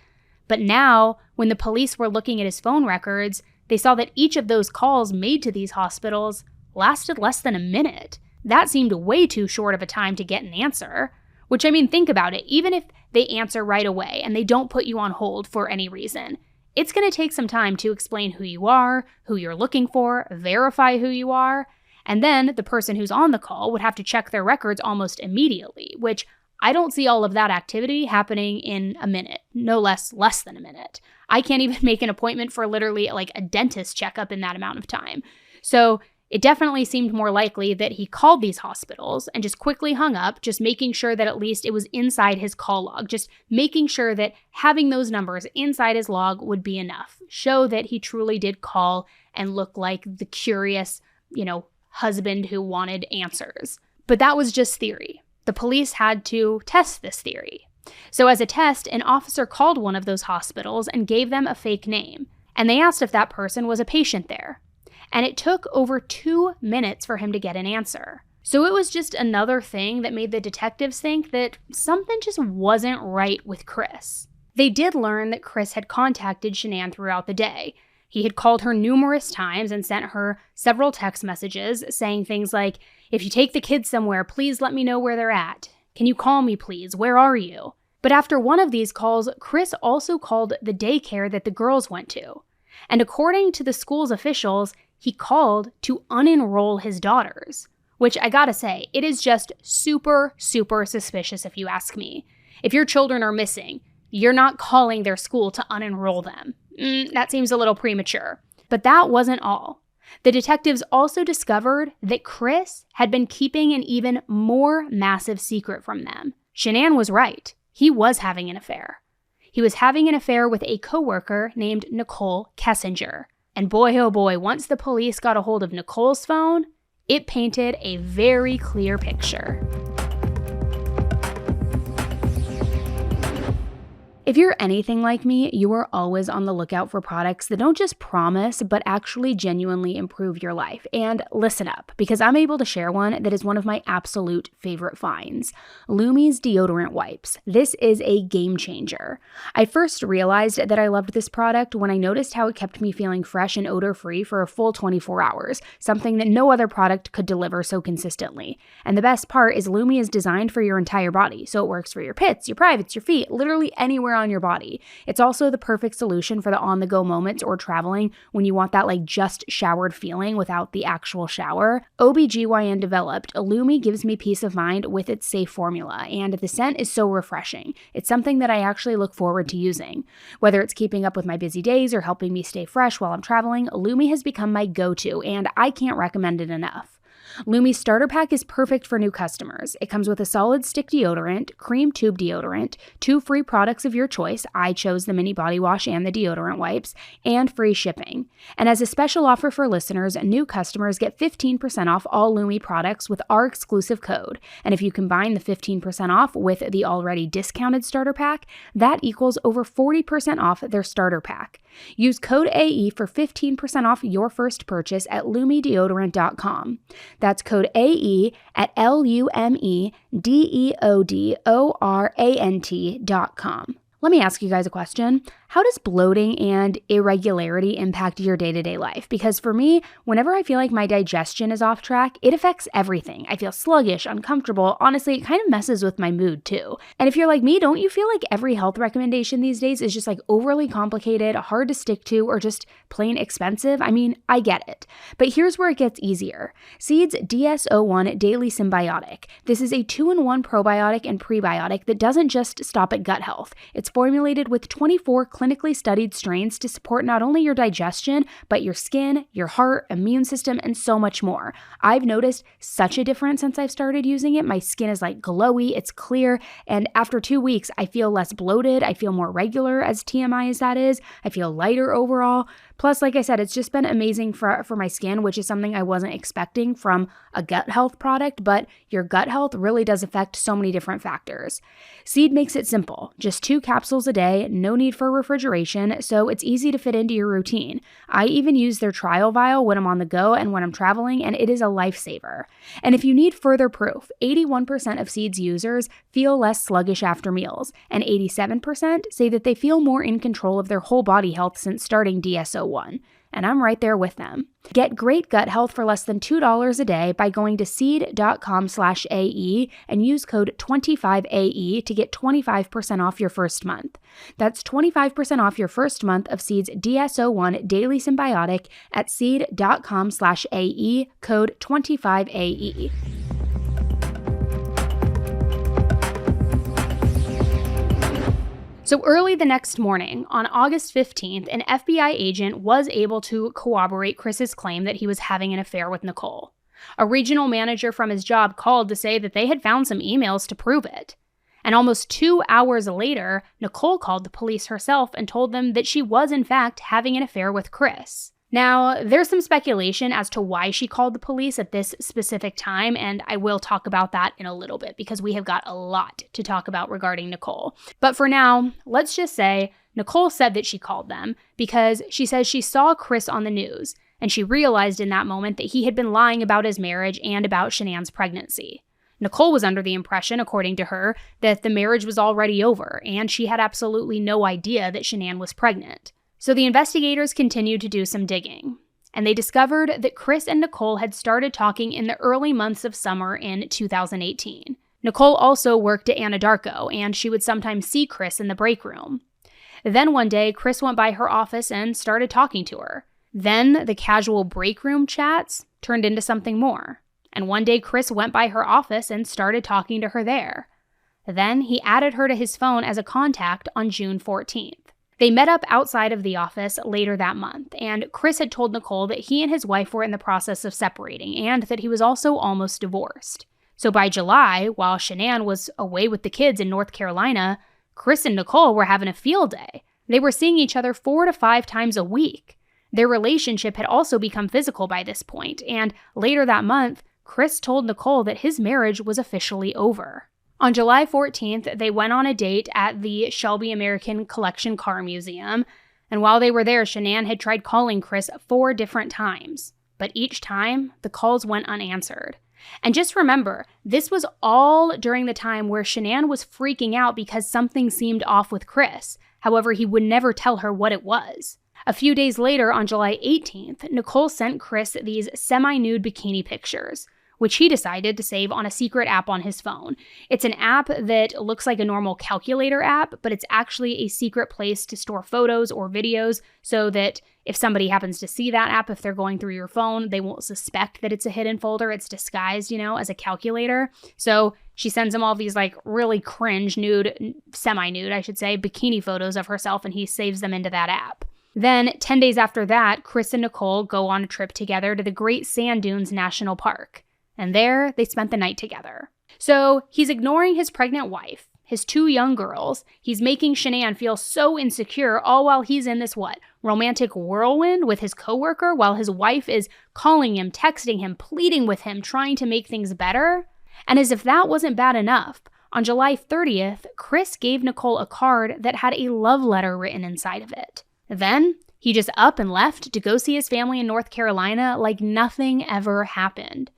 But now, when the police were looking at his phone records, they saw that each of those calls made to these hospitals lasted less than a minute. That seemed way too short of a time to get an answer. Which, think about it, even if they answer right away and they don't put you on hold for any reason, it's going to take some time to explain who you are, who you're looking for, verify who you are, and then the person who's on the call would have to check their records almost immediately, which I don't see all of that activity happening in a minute, no less than a minute. I can't even make an appointment for literally a dentist checkup in that amount of time. So it definitely seemed more likely that he called these hospitals and just quickly hung up, just making sure that at least it was inside his call log, just making sure that having those numbers inside his log would be enough. Show that he truly did call and look like the curious, husband who wanted answers. But that was just theory. The police had to test this theory. So as a test, an officer called one of those hospitals and gave them a fake name. And they asked if that person was a patient there. And it took over 2 minutes for him to get an answer. So it was just another thing that made the detectives think that something just wasn't right with Chris. They did learn that Chris had contacted Shanann throughout the day. He had called her numerous times and sent her several text messages saying things like, "If you take the kids somewhere, please let me know where they're at. Can you call me, please? Where are you?" But after one of these calls, Chris also called the daycare that the girls went to. And according to the school's officials, he called to unenroll his daughters. Which I gotta say, it is just super, super suspicious if you ask me. If your children are missing, you're not calling their school to unenroll them. That seems a little premature. But that wasn't all. The detectives also discovered that Chris had been keeping an even more massive secret from them. Shanann was right. He was having an affair. He was having an affair with a coworker named Nichol Kessinger. And boy, oh boy, once the police got a hold of Nicole's phone, it painted a very clear picture. If you're anything like me, you are always on the lookout for products that don't just promise, but actually genuinely improve your life. And listen up, because I'm able to share one that is one of my absolute favorite finds. Lume's deodorant wipes. This is a game changer. I first realized that I loved this product when I noticed how it kept me feeling fresh and odor-free for a full 24 hours, something that no other product could deliver so consistently. And the best part is Lume is designed for your entire body, so it works for your pits, your privates, your feet, literally anywhere on your body. It's also the perfect solution for the on-the-go moments or traveling when you want that just showered feeling without the actual shower. OBGYN developed, Lume gives me peace of mind with its safe formula, and the scent is so refreshing. It's something that I actually look forward to using. Whether it's keeping up with my busy days or helping me stay fresh while I'm traveling, Lume has become my go-to, and I can't recommend it enough. Lume's starter pack is perfect for new customers. It comes with a solid stick deodorant, cream tube deodorant, 2 free products of your choice. I chose the mini body wash and the deodorant wipes, and free shipping. And as a special offer for listeners, new customers get 15% off all Lume products with our exclusive code. And if you combine the 15% off with the already discounted starter pack, that equals over 40% off their starter pack. Use code AE for 15% off your first purchase at lumedeodorant.com. That's code AE at LUMEDEODORANT.com. Let me ask you guys a question. How does bloating and irregularity impact your day-to-day life? Because for me, whenever I feel like my digestion is off track, it affects everything. I feel sluggish, uncomfortable. Honestly, it kind of messes with my mood too. And if you're like me, don't you feel like every health recommendation these days is just overly complicated, hard to stick to, or just plain expensive? I mean, I get it. But here's where it gets easier. Seed's DS-01 Daily Symbiotic. This is a 2-in-1 probiotic and prebiotic that doesn't just stop at gut health. It's formulated with 24 clinically studied strains to support not only your digestion, but your skin, your heart, immune system, and so much more. I've noticed such a difference since I've started using it. My skin is glowy, it's clear, and after 2 weeks, I feel less bloated, I feel more regular, as TMI as that is, I feel lighter overall. Plus, like I said, it's just been amazing for my skin, which is something I wasn't expecting from a gut health product, but your gut health really does affect so many different factors. Seed makes it simple. Just 2 capsules a day, no need for refrigeration, so it's easy to fit into your routine. I even use their trial vial when I'm on the go and when I'm traveling, and it is a lifesaver. And if you need further proof, 81% of Seed's users feel less sluggish after meals, and 87% say that they feel more in control of their whole body health since starting DS-01. And I'm right there with them. Get great gut health for less than $2 a day by going to seed.com/AE and use code 25AE to get 25% off your first month. That's 25% off your first month of Seed's DS-01 Daily Symbiotic at seed.com/AE, code 25AE. So early the next morning, on August 15th, an FBI agent was able to corroborate Chris's claim that he was having an affair with Nichol. A regional manager from his job called to say that they had found some emails to prove it. And almost 2 hours later, Nichol called the police herself and told them that she was in fact having an affair with Chris. Now, there's some speculation as to why she called the police at this specific time, and I will talk about that in a little bit because we have got a lot to talk about regarding Nichol. But for now, let's just say Nichol said that she called them because she says she saw Chris on the news, and she realized in that moment that he had been lying about his marriage and about Shanann's pregnancy. Nichol was under the impression, according to her, that the marriage was already over, and she had absolutely no idea that Shanann was pregnant. So the investigators continued to do some digging, and they discovered that Chris and Nichol had started talking in the early months of summer in 2018. Nichol also worked at Anadarko, and she would sometimes see Chris in the break room. Then one day, Chris went by her office and started talking to her. Then the casual break room chats turned into something more. And one day, Chris went by her office and started talking to her there. Then he added her to his phone as a contact on June 14th. They met up outside of the office later that month, and Chris had told Nichol that he and his wife were in the process of separating and that he was also almost divorced. So by July, while Shanann was away with the kids in North Carolina, Chris and Nichol were having a field day. They were seeing each other 4 to 5 times a week. Their relationship had also become physical by this point, and later that month, Chris told Nichol that his marriage was officially over. On July 14th, they went on a date at the Shelby American Collection Car Museum, and while they were there, Shanann had tried calling Chris 4 different times, but each time, the calls went unanswered. And just remember, this was all during the time where Shanann was freaking out because something seemed off with Chris. However, he would never tell her what it was. A few days later, on July 18th, Nichol sent Chris these semi-nude bikini pictures, which he decided to save on a secret app on his phone. It's an app that looks like a normal calculator app, but it's actually a secret place to store photos or videos so that if somebody happens to see that app, if they're going through your phone, they won't suspect that it's a hidden folder. It's disguised, as a calculator. So she sends him all these really cringe nude, semi-nude, I should say, bikini photos of herself, and he saves them into that app. Then 10 days after that, Chris and Nichol go on a trip together to the Great Sand Dunes National Park. And there, they spent the night together. So he's ignoring his pregnant wife, his 2 young girls. He's making Shanann feel so insecure, all while he's in this, romantic whirlwind with his coworker, while his wife is calling him, texting him, pleading with him, trying to make things better. And as if that wasn't bad enough, on July 30th, Chris gave Nichol a card that had a love letter written inside of it. Then he just up and left to go see his family in North Carolina like nothing ever happened.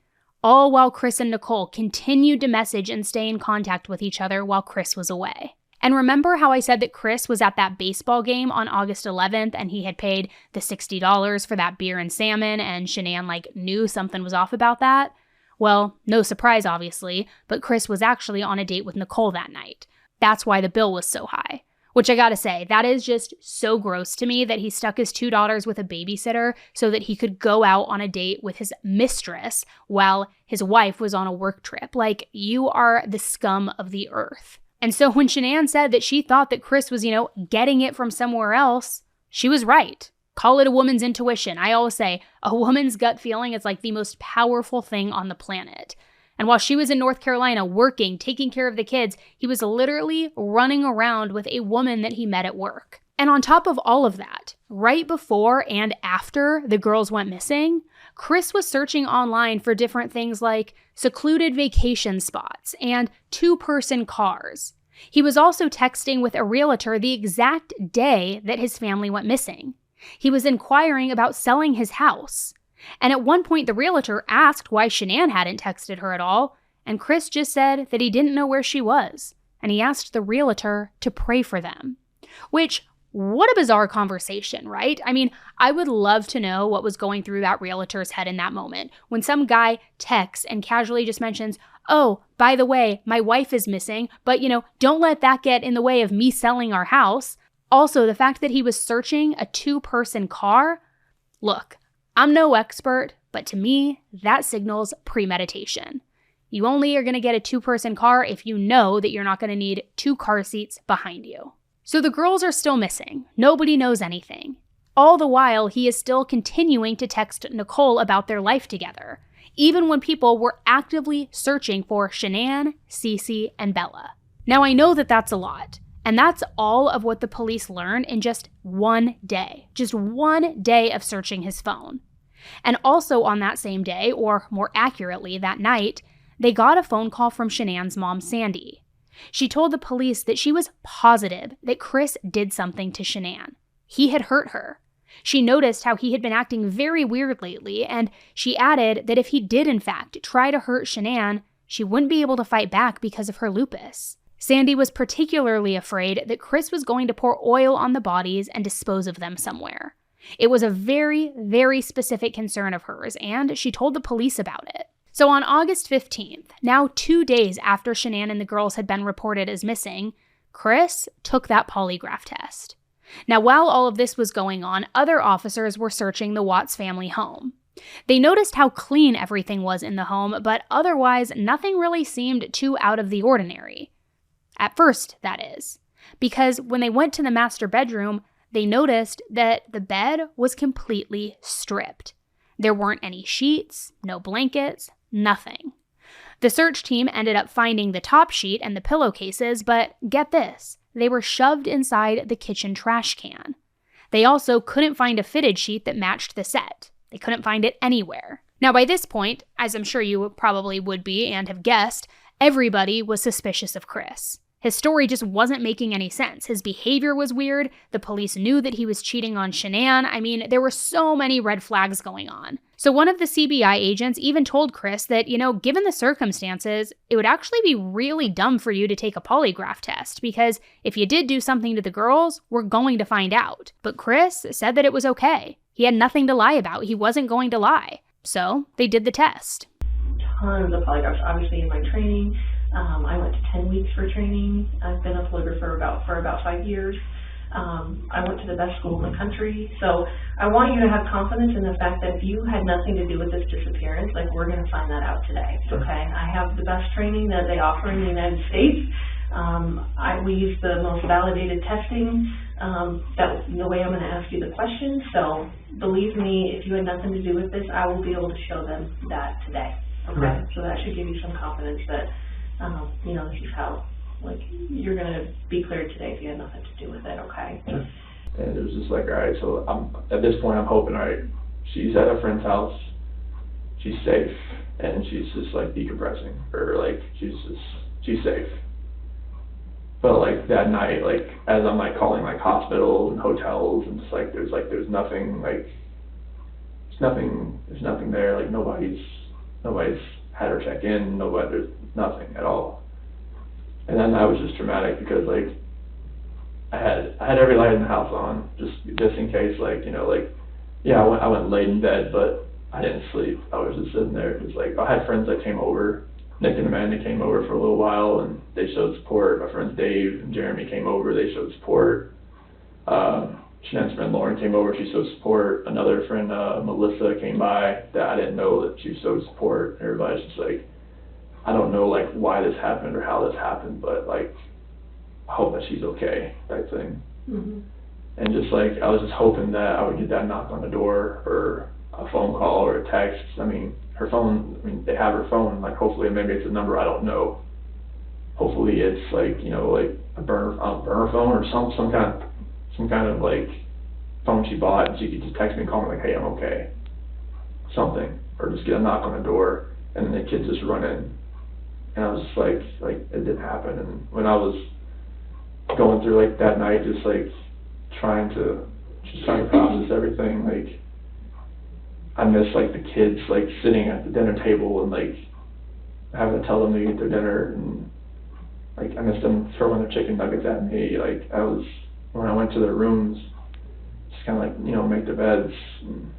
All while Chris and Nichol continued to message and stay in contact with each other while Chris was away. And remember how I said that Chris was at that baseball game on August 11th and he had paid the $60 for that beer and salmon, and Shanann knew something was off about that? Well, no surprise obviously, but Chris was actually on a date with Nichol that night. That's why the bill was so high. Which I gotta say, that is just so gross to me that he stuck his $2 with a babysitter so that he could go out on a date with his mistress while his wife was on a work trip. You are the scum of the earth. And so when Shanann said that she thought that Chris was, getting it from somewhere else, she was right. Call it a woman's intuition. I always say a woman's gut feeling is the most powerful thing on the planet. And while she was in North Carolina working, taking care of the kids, he was literally running around with a woman that he met at work. And on top of all of that, right before and after the girls went missing, Chris was searching online for different things like secluded vacation spots and 2-person cars. He was also texting with a realtor the exact day that his family went missing. He was inquiring about selling his house. And at one point, the realtor asked why Shanann hadn't texted her at all, and Chris just said that he didn't know where she was, and he asked the realtor to pray for them. Which, what a bizarre conversation, right? I mean, I would love to know what was going through that realtor's head in that moment, when some guy texts and casually just mentions, oh, by the way, my wife is missing, but don't let that get in the way of me selling our house. Also, the fact that he was searching a 2-person car, look, I'm no expert, but to me, that signals premeditation. You only are going to get a 2-person car if you know that you're not going to need 2 car seats behind you. So the girls are still missing. Nobody knows anything. All the while, he is still continuing to text Nichol about their life together, even when people were actively searching for Shanann, Cece, and Bella. Now, I know that that's a lot. And that's all of what the police learned in just one day. Just one day of searching his phone. And also on that same day, or more accurately, that night, they got a phone call from Shanann's mom, Sandy. She told the police that she was positive that Chris did something to Shanann. He had hurt her. She noticed how he had been acting very weird lately, and she added that if he did in fact try to hurt Shanann, she wouldn't be able to fight back because of her lupus. Sandy was particularly afraid that Chris was going to pour oil on the bodies and dispose of them somewhere. It was a very, very specific concern of hers, and she told the police about it. So on August 15th, now 2 days after Shanann and the girls had been reported as missing, Chris took that polygraph test. Now, while all of this was going on, other officers were searching the Watts family home. They noticed how clean everything was in the home, but otherwise nothing really seemed too out of the ordinary. At first, that is. Because when they went to the master bedroom, they noticed that the bed was completely stripped. There weren't any sheets, no blankets, nothing. The search team ended up finding the top sheet and the pillowcases, but get this, they were shoved inside the kitchen trash can. They also couldn't find a fitted sheet that matched the set. They couldn't find it anywhere. Now, by this point, as I'm sure you probably would be and have guessed, everybody was suspicious of Chris. His story just wasn't making any sense. His behavior was weird. The police knew that he was cheating on Shanann. I mean, there were so many red flags going on. So one of the CBI agents even told Chris that, given the circumstances, it would actually be really dumb for you to take a polygraph test, because if you did do something to the girls, we're going to find out. But Chris said that it was okay. He had nothing to lie about. He wasn't going to lie. So they did the test. Tons of polygraphs, obviously, in my training. I went to 10 weeks for training. I've been a polygrapher for about 5 years. I went to the best school in the country. So I want you to have confidence in the fact that if you had nothing to do with this disappearance, we're going to find that out today, okay? I have the best training that they offer in the United States. We use the most validated testing. That's the way I'm going to ask you the question. So believe me, if you had nothing to do with this, I will be able to show them that today, okay? So that should give you some confidence that this is how, you're going to be cleared today if you had nothing to do with it, okay? And it was just all right, so at this point I'm hoping, all right, she's at a friend's house, she's safe, and she's just decompressing, or she's safe. But that night, as I'm calling hospitals and hotels, and just there's nothing, there's nothing there, nobody's had her check in, there's nothing at all. And then that was just traumatic because I had every light in the house on just in case, I went late in bed, but I didn't sleep. I was just sitting there, just I had friends that came over. Nick and Amanda came over for a little while and they showed support. My friends Dave and Jeremy came over, they showed support. Shannan's friend Lauren came over, she showed support. Another friend, Melissa, came by that I didn't know that she showed support. Everybody's just I don't know why this happened or how this happened, but I hope that she's okay, type thing. Mm-hmm. And just I was just hoping that I would get that knock on the door or a phone call or a text. Her phone, they have her phone, hopefully maybe it's a number I don't know. Hopefully it's a burner phone or some kind of phone she bought, and she could just text me and call me hey, I'm okay. Something. Or just get a knock on the door and then the kids just run in. And I was just it didn't happen. And when I was going through that night, just trying to process everything, I miss the kids sitting at the dinner table and having to tell them to eat their dinner, and I miss them throwing their chicken nuggets at me. I was, when I went to their rooms, just kind of make their beds, and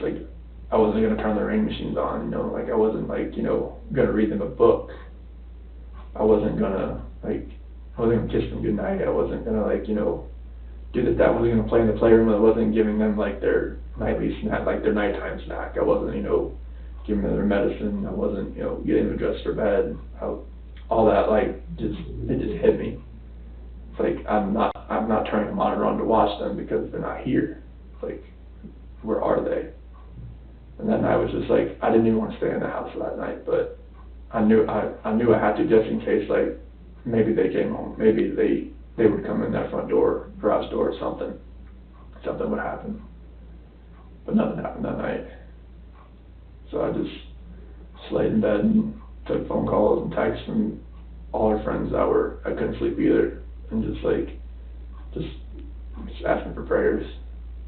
it's I wasn't going to turn the rain machines on, I wasn't going to read them a book. I wasn't going to kiss them goodnight. I wasn't going to do that. I wasn't going to play in the playroom. I wasn't giving them their nightly snack, their nighttime snack. I wasn't giving them their medicine. I wasn't getting them dressed for bed. All that it just hit me. It's I'm not turning the monitor on to watch them because they're not here. It's where are they? And then I was just I didn't even want to stay in the house that night, but I knew I had to, just in case maybe they came home, maybe they would come in that front door, garage door, or something would happen. But nothing happened that night. So I just laid in bed and took phone calls and texts from all our friends I couldn't sleep either, and just asking for prayers,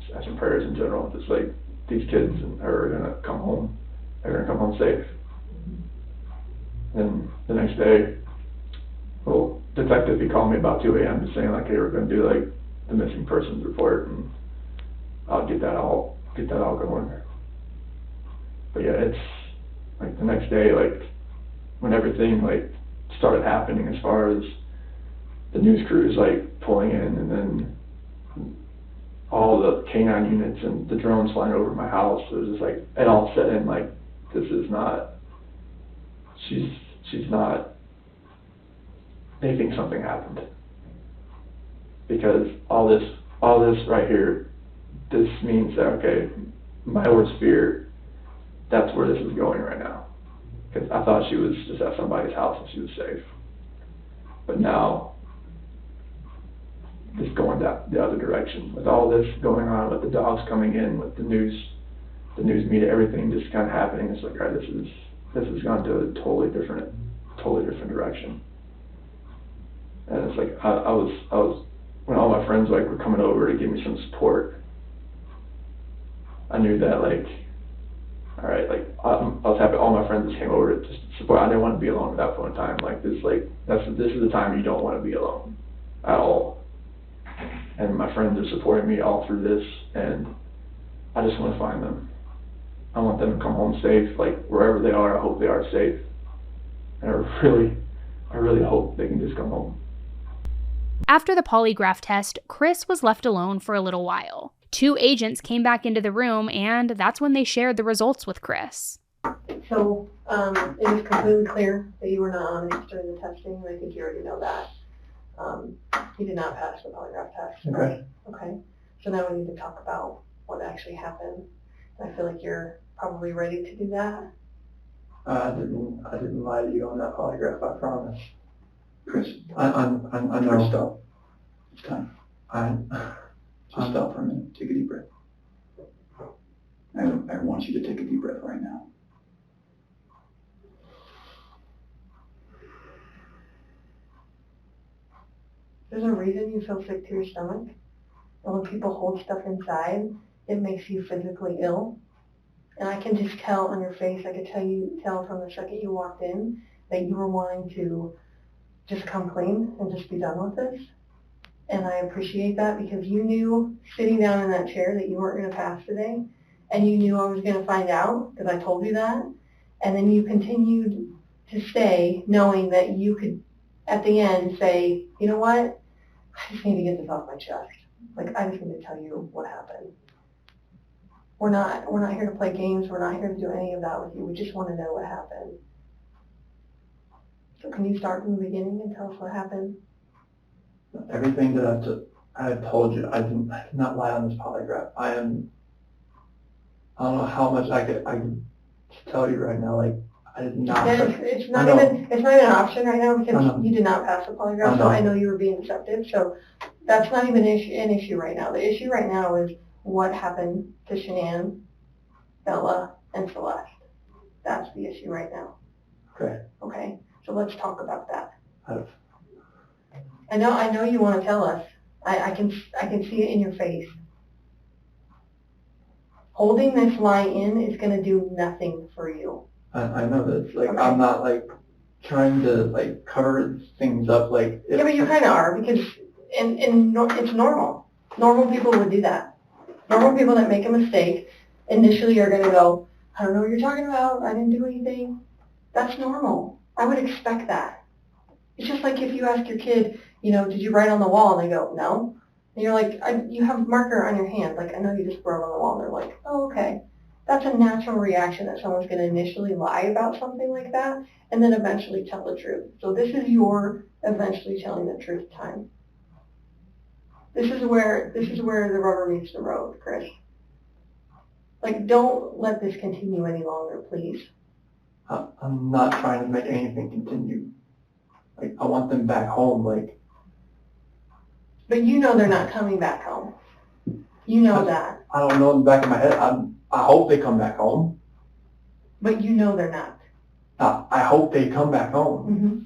just asking prayers in general, just these kids are gonna come home. They're gonna come home safe. And the next day, well, detective, he called me about 2 a.m. just saying like, hey, we're going to do like the missing persons report, and I'll get that all going. But yeah, it's like the next day, like when everything like started happening as far as the news crews like pulling in, and then all the K9 units and the drones flying over my house, it was just like, it all set in like, this is not, she's not, they think something happened. Because all this right here, this means that, okay, my worst fear, that's where this is going right now. Because I thought she was just at somebody's house and she was safe. But now, it's going the other direction. With all this going on, with the dogs coming in, with the news media, everything just kind of happening, it's like, all right, this has gone to a totally different direction. And it's like, I was when all my friends like were coming over to give me some support, I knew that like, all right, like I was happy all my friends just came over to just support. I didn't want to be alone at that point in time. Like this is the time you don't want to be alone at all. And my friends are supporting me all through this, and I just want to find them. I want them to come home safe, like wherever they are. I hope they are safe, and I really hope they can just come home. After the polygraph test, Chris was left alone for a little while. 2 agents came back into the room, and that's when they shared the results with Chris. So it is completely clear that you were not honest during the testing. I think you already know that. You did not pass the polygraph test. Okay. Okay. So now we need to talk about what actually happened. I feel like you're probably ready to do that. I didn't lie to you on that polygraph, I promise. Chris, I know. Stop. It's time. Just stop for a minute. Take a deep breath. I want you to take a deep breath right now. There's a reason you feel sick to your stomach. And when people hold stuff inside, it makes you physically ill. And I can just tell on your face, I could tell from the second you walked in that you were wanting to just come clean and just be done with this. And I appreciate that because you knew sitting down in that chair that you weren't going to pass today. And you knew I was going to find out because I told you that. And then you continued to stay knowing that you could, at the end, say, you know what? I just need to get this off my chest. Like, I just need to tell you what happened. We're not here to play games. We're not here to do any of that with you. We just want to know what happened. So can you start from the beginning and tell us what happened? Everything that I have told you, I did not lie on this polygraph. I don't know how much I could tell you right now. Like, I did not. It's not even an option right now because you did not pass the polygraph. So I know you were being deceptive. So that's not even an issue right now. The issue right now is what happened to Shanann, Bella, and Celeste. That's the issue right now. Okay. Okay. So let's talk about that. I know you want to tell us. I can see it in your face. Holding this lie in is going to do nothing for you. I know that. Like, okay. I'm not like trying to like cover things up. Like, yeah, but you kind of are because it's normal. Normal people would do that. Normal people that make a mistake initially are going to go, I don't know what you're talking about. I didn't do anything. That's normal. I would expect that. It's just like if you ask your kid, did you write on the wall? And they go, no. And you're like, you have marker on your hand. Like, I know you just wrote on the wall. And they're like, oh, okay. That's a natural reaction that someone's going to initially lie about something like that and then eventually tell the truth. So this is your eventually telling the truth time. This is where the rubber meets the road, Chris. Like, don't let this continue any longer, please. I'm not trying to make anything continue. Like, I want them back home, like. But you know they're not coming back home. You know that. I don't know in the back of my head. I hope they come back home. But you know they're not. I hope they come back home. Mm-hmm.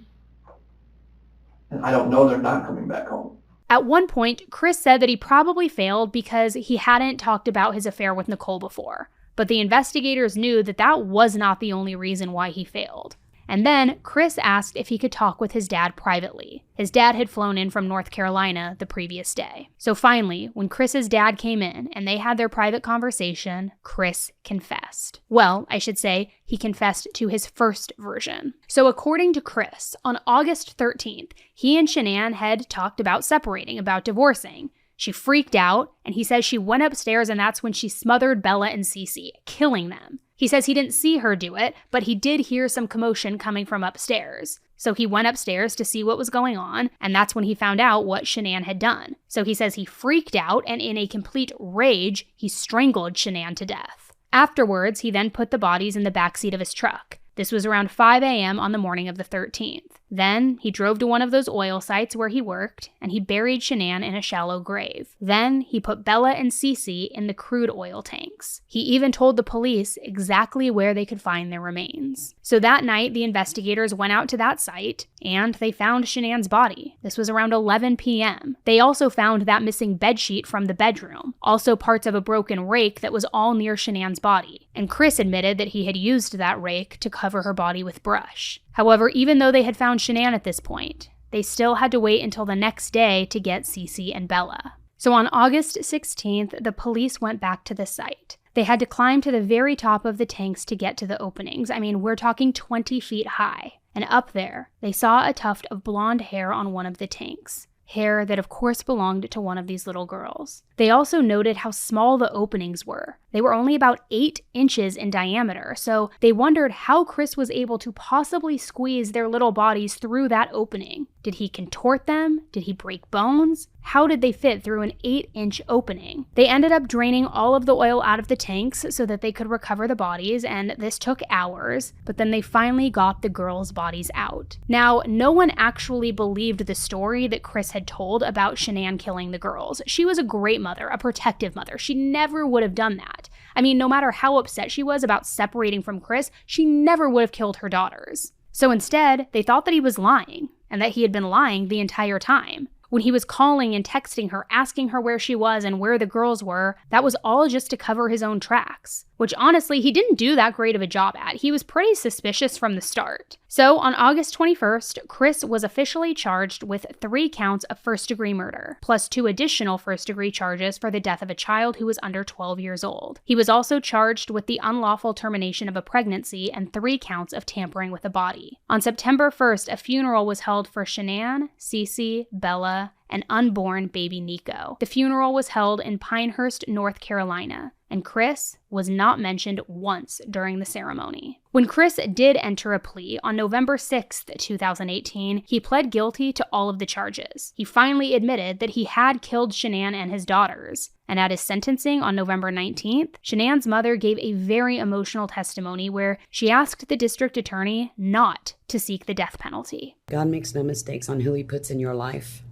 And I don't know they're not coming back home. At one point, Chris said that he probably failed because he hadn't talked about his affair with Nichol before. But the investigators knew that that was not the only reason why he failed. And then Chris asked if he could talk with his dad privately. His dad had flown in from North Carolina the previous day. So finally, when Chris's dad came in and they had their private conversation, Chris confessed. Well, I should say, he confessed to his first version. So according to Chris, on August 13th, he and Shanann had talked about separating, about divorcing. She freaked out, and he says she went upstairs and that's when she smothered Bella and Cece, killing them. He says he didn't see her do it, but he did hear some commotion coming from upstairs. So he went upstairs to see what was going on, and that's when he found out what Shanann had done. So he says he freaked out, and in a complete rage, he strangled Shanann to death. Afterwards, he then put the bodies in the backseat of his truck. This was around 5 a.m. on the morning of the 13th. Then, he drove to one of those oil sites where he worked, and he buried Shanann in a shallow grave. Then, he put Bella and Cece in the crude oil tanks. He even told the police exactly where they could find their remains. So that night, the investigators went out to that site, and they found Shanann's body. This was around 11 p.m. They also found that missing bedsheet from the bedroom, also parts of a broken rake that was all near Shanann's body. And Chris admitted that he had used that rake to cover her body with brush. However, even though they had found Shanann at this point, they still had to wait until the next day to get Cece and Bella. So on August 16th, the police went back to the site. They had to climb to the very top of the tanks to get to the openings. I mean, we're talking 20 feet high. And up there, they saw a tuft of blonde hair on one of the tanks. Hair that of course belonged to one of these little girls. They also noted how small the openings were. They were only about 8 inches in diameter, so they wondered how Chris was able to possibly squeeze their little bodies through that opening. Did he contort them? Did he break bones? How did they fit through an 8-inch opening? They ended up draining all of the oil out of the tanks so that they could recover the bodies, and this took hours, but then they finally got the girls' bodies out. Now, no one actually believed the story that Chris had told about Shanann killing the girls. She was a great mother, a protective mother. She never would have done that. I mean, no matter how upset she was about separating from Chris, she never would have killed her daughters. So instead, they thought that he was lying, and that he had been lying the entire time. When he was calling and texting her, asking her where she was and where the girls were, that was all just to cover his own tracks. Which honestly, he didn't do that great of a job at. He was pretty suspicious from the start. So on August 21st, Chris was officially charged with 3 counts of first-degree murder, plus 2 additional first-degree charges for the death of a child who was under 12 years old. He was also charged with the unlawful termination of a pregnancy and 3 counts of tampering with a body. On September 1st, a funeral was held for Shanann, Cece, Bella, and unborn baby Nico. The funeral was held in Pinehurst, North Carolina, and Chris was not mentioned once during the ceremony. When Chris did enter a plea on November 6th, 2018, he pled guilty to all of the charges. He finally admitted that he had killed Shanann and his daughters. And at his sentencing on November 19th, Shanann's mother gave a very emotional testimony where she asked the district attorney not to seek the death penalty. God makes no mistakes on who he puts in your life.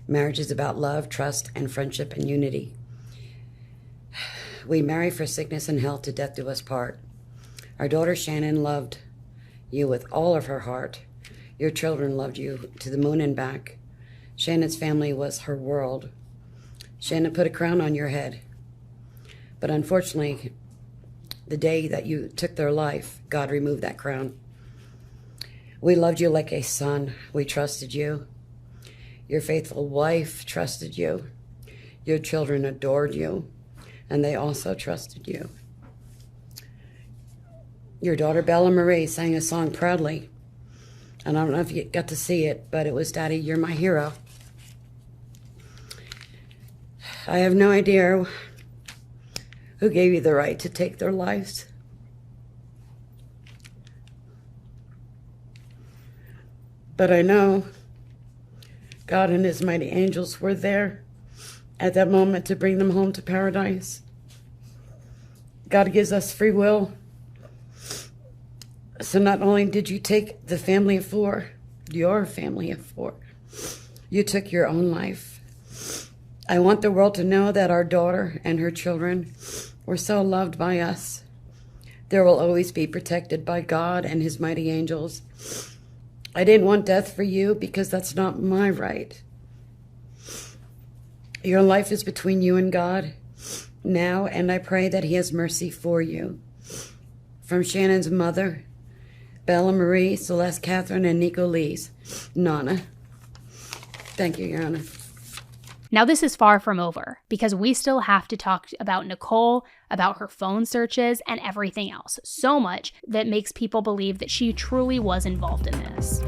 Marriage is about love, trust, and friendship and unity. We marry for sickness and health, to death do us part. Our daughter Shannan loved you with all of her heart. Your children loved you to the moon and back. Shannan's family was her world. Shannan put a crown on your head. But unfortunately, the day that you took their life, God removed that crown. We loved you like a son. We trusted you. Your faithful wife trusted you. Your children adored you, and they also trusted you. Your daughter Bella Marie sang a song proudly. And I don't know if you got to see it, but it was, "Daddy, you're my hero." I have no idea who gave you the right to take their lives. But I know God and his mighty angels were there at that moment to bring them home to paradise. God gives us free will. So not only did you take the family of 4, your family of 4, you took your own life. I want the world to know that our daughter and her children were so loved by us. There will always be protected by God and his mighty angels. I didn't want death for you because that's not my right. Your life is between you and God now, and I pray that he has mercy for you. From Shannan's mother, Bella Marie, Celeste Catherine, and Nico Lise. Nana. Thank you, Your Honor. Now, this is far from over, because we still have to talk about Nichol, about her phone searches, and everything else. So much that makes people believe that she truly was involved in this.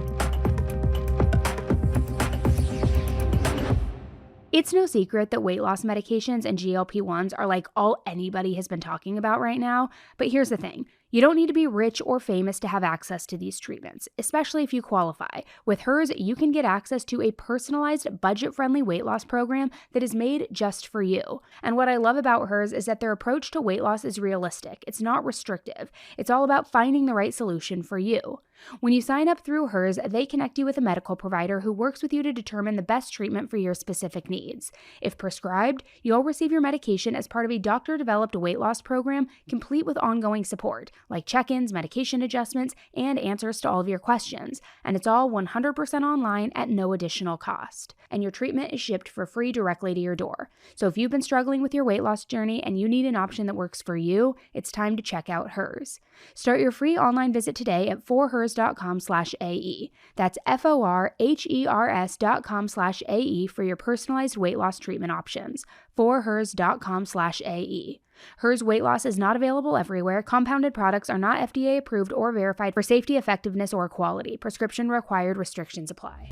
It's no secret that weight loss medications and GLP-1s are like all anybody has been talking about right now, but here's the thing. You don't need to be rich or famous to have access to these treatments, especially if you qualify. With hers, you can get access to a personalized, budget-friendly weight loss program that is made just for you. And what I love about hers is that their approach to weight loss is realistic. It's not restrictive. It's all about finding the right solution for you. When you sign up through hers, they connect you with a medical provider who works with you to determine the best treatment for your specific needs. If prescribed, you'll receive your medication as part of a doctor-developed weight loss program, complete with ongoing support, like check-ins, medication adjustments, and answers to all of your questions. And it's all 100% online at no additional cost. And your treatment is shipped for free directly to your door. So if you've been struggling with your weight loss journey and you need an option that works for you, it's time to check out hers. Start your free online visit today at forhers.com/AE. That's forhers.com/AE for your personalized weight loss treatment options. forhers.com/AE. Hers weight loss is not available everywhere. Compounded products are not FDA approved or verified for safety, effectiveness, or quality. Prescription required. Restrictions apply.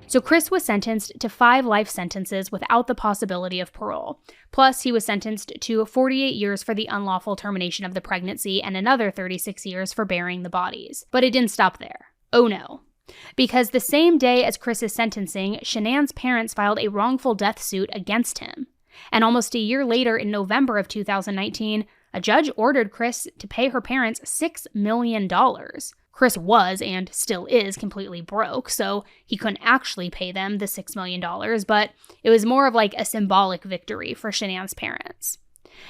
So Chris was sentenced to 5 life sentences without the possibility of parole. Plus, he was sentenced to 48 years for the unlawful termination of the pregnancy and another 36 years for burying the bodies. But it didn't stop there. Oh no. Because the same day as Chris's sentencing, Shanann's parents filed a wrongful death suit against him. And almost a year later, in November of 2019, a judge ordered Chris to pay her parents $6 million. Chris was, and still is, completely broke, so he couldn't actually pay them the $6 million, but it was more of like a symbolic victory for Shanann's parents.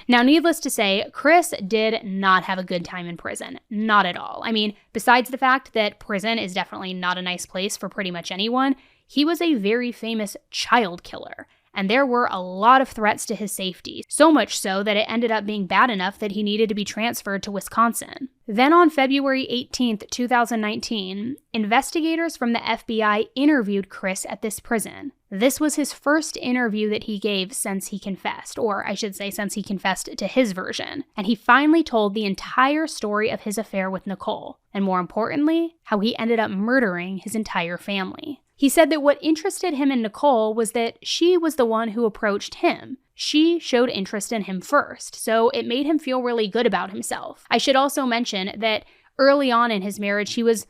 Now, needless to say, Chris did not have a good time in prison. Not at all. I mean, besides the fact that prison is definitely not a nice place for pretty much anyone, he was a very famous child killer. And there were a lot of threats to his safety, so much so that it ended up being bad enough that he needed to be transferred to Wisconsin. Then on February 18th, 2019, investigators from the FBI interviewed Chris at this prison. This was his first interview that he gave since he confessed, or I should say since he confessed to his version. And he finally told the entire story of his affair with Nichol, and more importantly, how he ended up murdering his entire family. He said that what interested him in Nichol was that she was the one who approached him. She showed interest in him first, so it made him feel really good about himself. I should also mention that early on in his marriage, he was,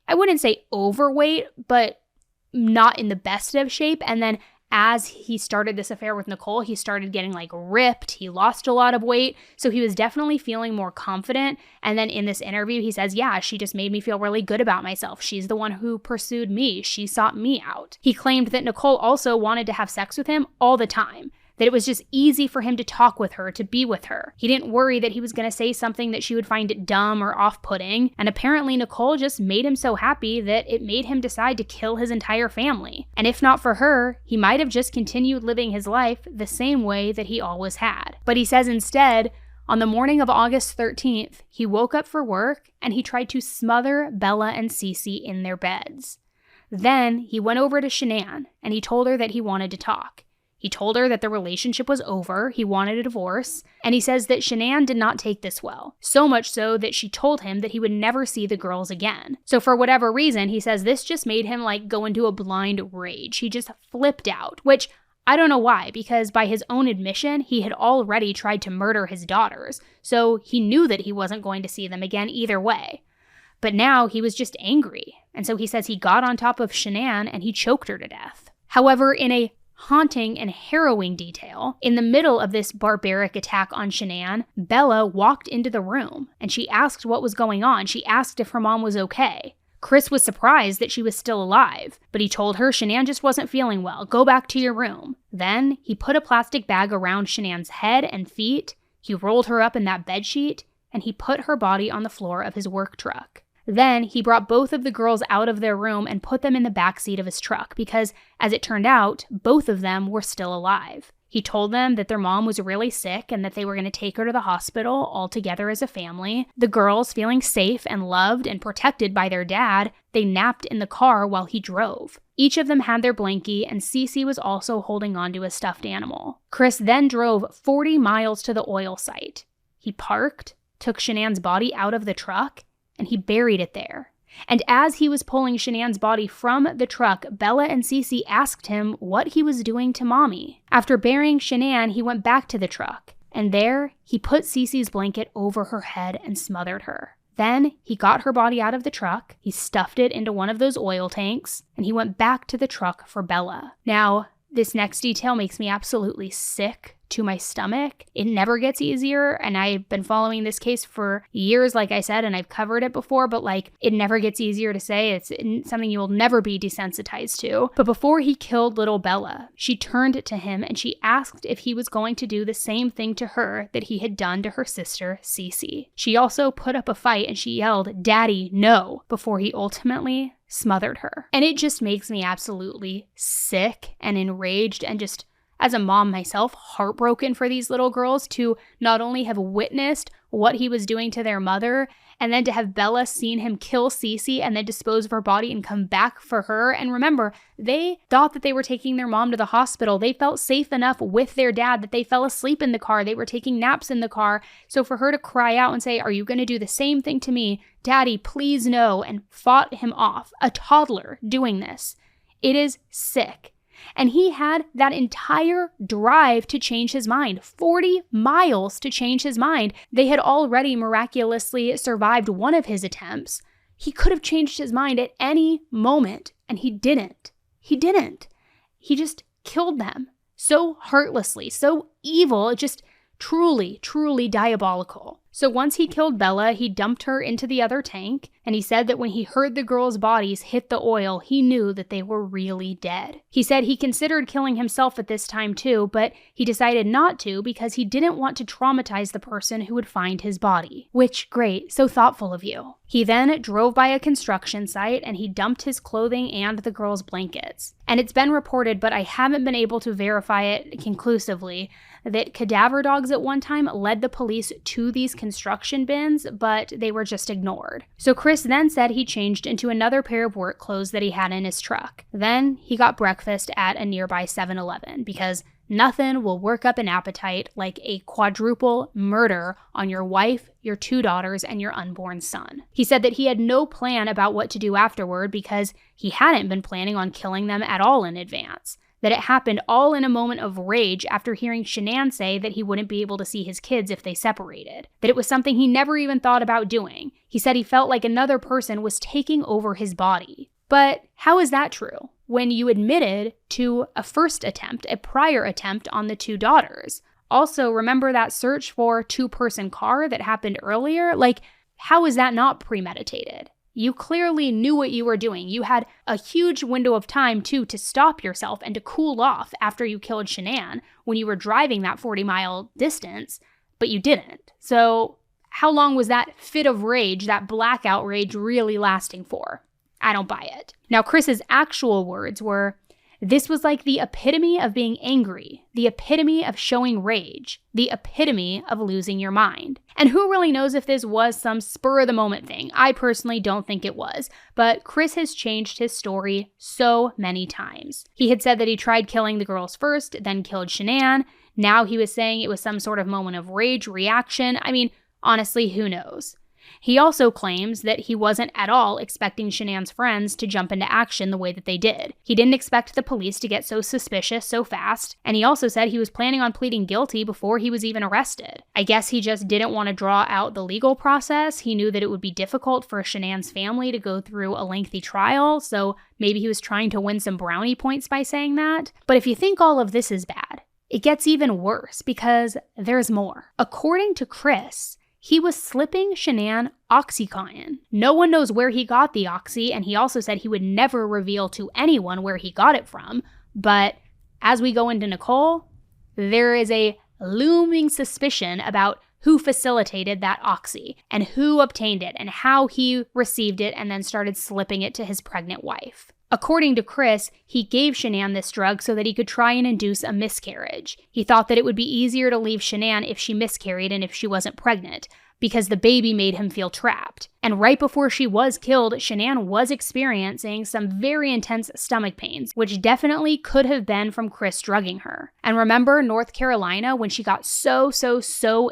I wouldn't say overweight, but not in the best of shape. And then as he started this affair with Nichol, he started getting like ripped. He lost a lot of weight. So he was definitely feeling more confident. And then in this interview, he says, yeah, she just made me feel really good about myself. She's the one who pursued me. She sought me out. He claimed that Nichol also wanted to have sex with him all the time, that it was just easy for him to talk with her, to be with her. He didn't worry that he was going to say something that she would find dumb or off-putting, and apparently Nichol just made him so happy that it made him decide to kill his entire family. And if not for her, he might have just continued living his life the same way that he always had. But he says instead, on the morning of August 13th, he woke up for work and he tried to smother Bella and Cece in their beds. Then he went over to Shanann and he told her that he wanted to talk. He told her that the relationship was over, he wanted a divorce, and he says that Shanann did not take this well, so much so that she told him that he would never see the girls again. So for whatever reason, he says this just made him like go into a blind rage. He just flipped out, which I don't know why, because by his own admission, he had already tried to murder his daughters, so he knew that he wasn't going to see them again either way. But now he was just angry, and so he says he got on top of Shanann and he choked her to death. However, in a haunting and harrowing detail, in the middle of this barbaric attack on Shanann, Bella walked into the room and she asked what was going on. She asked if her mom was okay. Chris was surprised that she was still alive, but he told her Shanann just wasn't feeling well. Go back to your room. Then he put a plastic bag around Shanann's head and feet. He rolled her up in that bedsheet and he put her body on the floor of his work truck. Then he brought both of the girls out of their room and put them in the backseat of his truck because, as it turned out, both of them were still alive. He told them that their mom was really sick and that they were going to take her to the hospital all together as a family. The girls, feeling safe and loved and protected by their dad, they napped in the car while he drove. Each of them had their blankie, and Cece was also holding onto a stuffed animal. Chris then drove 40 miles to the oil site. He parked, took Shanann's body out of the truck, and he buried it there. And as he was pulling Shanann's body from the truck, Bella and Cece asked him what he was doing to Mommy. After burying Shanann, he went back to the truck, and there he put Cece's blanket over her head and smothered her. Then he got her body out of the truck, he stuffed it into one of those oil tanks, and he went back to the truck for Bella. Now, this next detail makes me absolutely sick to my stomach. It never gets easier, and I've been following this case for years, like I said, and I've covered it before, but it never gets easier to say. It's something you will never be desensitized to. But before he killed little Bella, she turned to him and she asked if he was going to do the same thing to her that he had done to her sister, Cece. She also put up a fight and she yelled, "Daddy, no," before he ultimately smothered her. And it just makes me absolutely sick and enraged and just, as a mom myself, heartbroken for these little girls to not only have witnessed what he was doing to their mother, and then to have Bella seen him kill Cece and then dispose of her body and come back for her. And remember, they thought that they were taking their mom to the hospital. They felt safe enough with their dad that they fell asleep in the car. They were taking naps in the car. So for her to cry out and say, "Are you going to do the same thing to me? Daddy, please no," and fought him off, a toddler doing this, it is sick. And he had that entire drive to change his mind, 40 miles to change his mind. They had already miraculously survived one of his attempts. He could have changed his mind at any moment, and he didn't. He didn't. He just killed them so heartlessly, so evil, just truly, truly diabolical. So once he killed Bella, he dumped her into the other tank, and he said that when he heard the girls' bodies hit the oil, he knew that they were really dead. He said he considered killing himself at this time too, but he decided not to because he didn't want to traumatize the person who would find his body. Which, great, so thoughtful of you. He then drove by a construction site and he dumped his clothing and the girls' blankets. And it's been reported, but I haven't been able to verify it conclusively, that cadaver dogs at one time led the police to these construction bins, but they were just ignored. So Chris then said he changed into another pair of work clothes that he had in his truck. Then he got breakfast at a nearby 7-Eleven because nothing will work up an appetite like a quadruple murder on your wife, your 2 daughters, and your unborn son. He said that he had no plan about what to do afterward because he hadn't been planning on killing them at all in advance. That it happened all in a moment of rage after hearing Shanann say that he wouldn't be able to see his kids if they separated. That it was something he never even thought about doing. He said he felt like another person was taking over his body. But how is that true when you admitted to a first attempt, a prior attempt on the 2 daughters? Also, remember that search for 2-person car that happened earlier? How is that not premeditated? You clearly knew what you were doing. You had a huge window of time, too, to stop yourself and to cool off after you killed Shanann when you were driving that 40-mile distance, but you didn't. So how long was that fit of rage, that blackout rage, really lasting for? I don't buy it. Now, Chris's actual words were, "This was like the epitome of being angry, the epitome of showing rage, the epitome of losing your mind." And who really knows if this was some spur-of-the-moment thing? I personally don't think it was, but Chris has changed his story so many times. He had said that he tried killing the girls first, then killed Shanann. Now he was saying it was some sort of moment of rage reaction. I mean, honestly, who knows? He also claims that he wasn't at all expecting Shanann's friends to jump into action the way that they did. He didn't expect the police to get so suspicious so fast, and he also said he was planning on pleading guilty before he was even arrested. I guess he just didn't want to draw out the legal process. He knew that it would be difficult for Shanann's family to go through a lengthy trial, so maybe he was trying to win some brownie points by saying that. But if you think all of this is bad, it gets even worse because there's more. According to Chris, he was slipping Shanann OxyContin. No one knows where he got the oxy, and he also said he would never reveal to anyone where he got it from. But as we go into Nichol, there is a looming suspicion about who facilitated that oxy and who obtained it and how he received it and then started slipping it to his pregnant wife. According to Chris, he gave Shanann this drug so that he could try and induce a miscarriage. He thought that it would be easier to leave Shanann if she miscarried and if she wasn't pregnant, because the baby made him feel trapped. And right before she was killed, Shanann was experiencing some very intense stomach pains, which definitely could have been from Chris drugging her. And remember North Carolina when she got so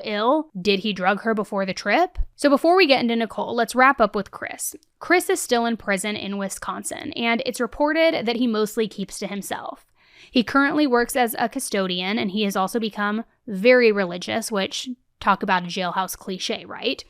ill? Did he drug her before the trip? So before we get into Nichol, let's wrap up with Chris. Chris is still in prison in Wisconsin, and it's reported that he mostly keeps to himself. He currently works as a custodian, and he has also become very religious, which, talk about a jailhouse cliche, right?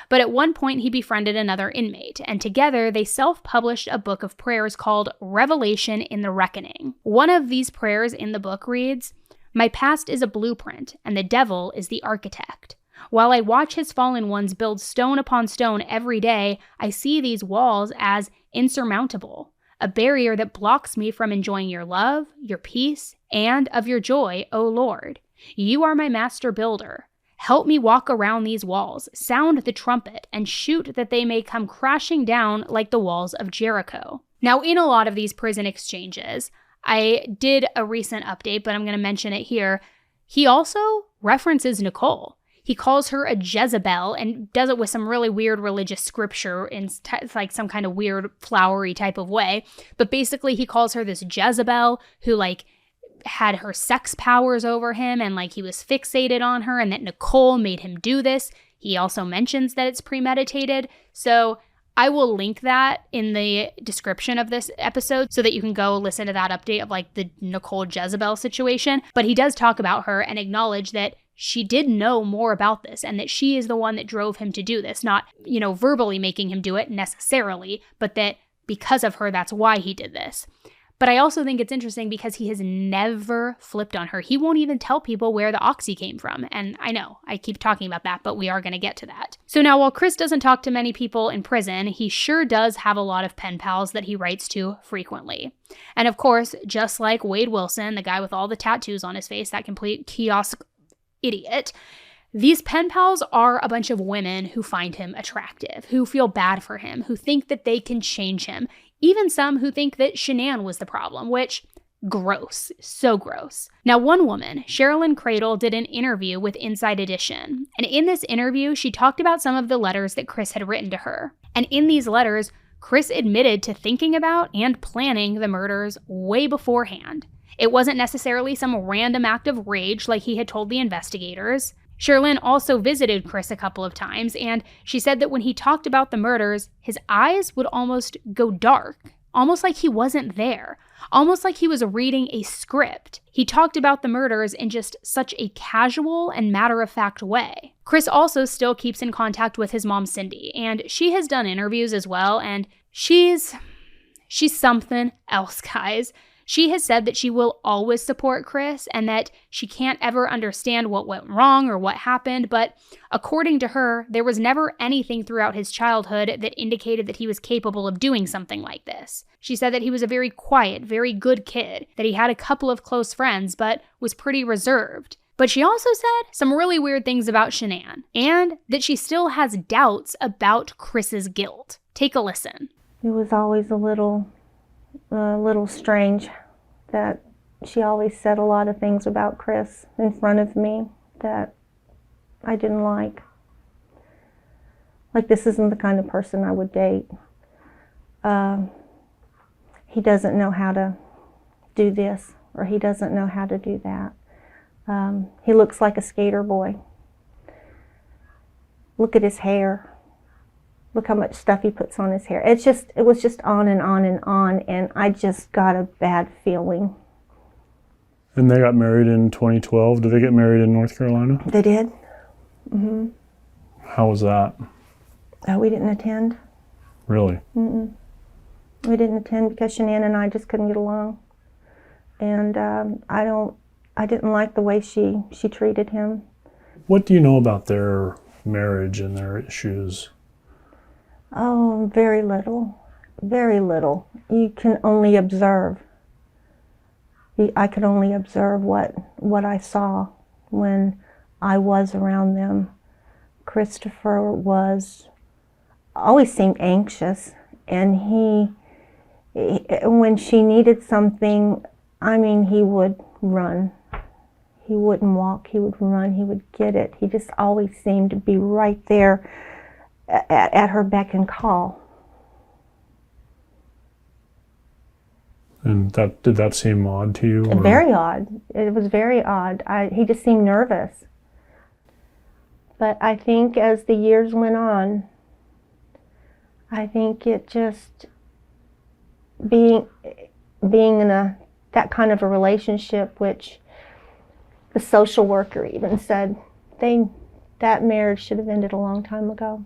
But at one point, he befriended another inmate, and together they self-published a book of prayers called Revelation in the Reckoning. One of these prayers in the book reads, "My past is a blueprint, and the devil is the architect. While I watch his fallen ones build stone upon stone every day, I see these walls as insurmountable, a barrier that blocks me from enjoying your love, your peace, and of your joy, O Lord. You are my master builder. Help me walk around these walls, sound the trumpet, and shoot that they may come crashing down like the walls of Jericho." Now, in a lot of these prison exchanges, I did a recent update, but I'm going to mention it here. He also references Nichol. He calls her a Jezebel and does it with some really weird religious scripture in like some kind of weird flowery type of way. But basically, he calls her this Jezebel who had her sex powers over him and he was fixated on her and that Nichol made him do this. He also mentions that it's premeditated. So I will link that in the description of this episode so that you can go listen to that update of the Nichol Jezebel situation. But he does talk about her and acknowledge that she did know more about this and that she is the one that drove him to do this, not, verbally making him do it necessarily, but that because of her, that's why he did this. But I also think it's interesting because he has never flipped on her. He won't even tell people where the oxy came from. And I know, I keep talking about that, but we are going to get to that. So now, while Chris doesn't talk to many people in prison, he sure does have a lot of pen pals that he writes to frequently. And of course, just like Wade Wilson, the guy with all the tattoos on his face, that complete kiosk idiot, these pen pals are a bunch of women who find him attractive, who feel bad for him, who think that they can change him. Even some who think that Shanann was the problem, which, gross, so gross. Now, one woman, Sherilyn Cradle, did an interview with Inside Edition. And in this interview, she talked about some of the letters that Chris had written to her. And in these letters, Chris admitted to thinking about and planning the murders way beforehand. It wasn't necessarily some random act of rage like he had told the investigators. Sherilyn also visited Chris a couple of times, and she said that when he talked about the murders, his eyes would almost go dark, almost like he wasn't there, almost like he was reading a script. He talked about the murders in just such a casual and matter-of-fact way. Chris also still keeps in contact with his mom, Cindy, and she has done interviews as well, and she's something else, guys. She has said that she will always support Chris and that she can't ever understand what went wrong or what happened, but according to her, there was never anything throughout his childhood that indicated that he was capable of doing something like this. She said that he was a very quiet, very good kid, that he had a couple of close friends, but was pretty reserved. But she also said some really weird things about Shanann, and that she still has doubts about Chris's guilt. Take a listen. It was always a little strange that she always said a lot of things about Chris in front of me that I didn't like. Like, this isn't the kind of person I would date. He doesn't know how to do this, or he doesn't know how to do that. He looks like a skater boy. Look at his hair. Look how much stuff he puts on his hair. It was just on and on and on, and I just got a bad feeling. And they got married in 2012. Did they get married in North Carolina? They did. Mm-hmm. How was that? We didn't attend. Really? Mm-mm. We didn't attend because Shanann and I just couldn't get along. And I didn't like the way she treated him. What do you know about their marriage and their issues? Oh, very little. Very little. You can only observe. I could only observe what I saw when I was around them. Christopher always seemed anxious, and he when she needed something, I mean, he would run. He wouldn't walk, he would run, he would get it. He just always seemed to be right there at her beck and call. And did that seem odd to you? Or? Very odd. It was very odd. He just seemed nervous. But I think as the years went on, I think it just being in that kind of a relationship, which the social worker even said that marriage should have ended a long time ago.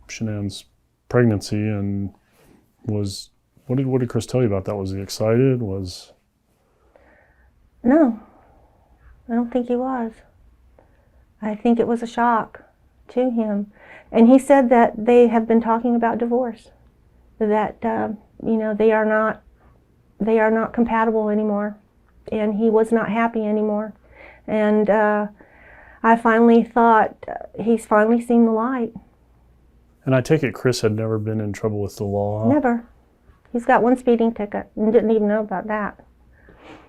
Shanann's pregnancy, and what did Chris tell you about that? Was he excited? No, I don't think he was. I think it was a shock to him. And he said that they have been talking about divorce, that they are not compatible anymore, and he was not happy anymore. And I finally thought, he's finally seen the light. And I take it Chris had never been in trouble with the law? Never. He's got one speeding ticket and didn't even know about that.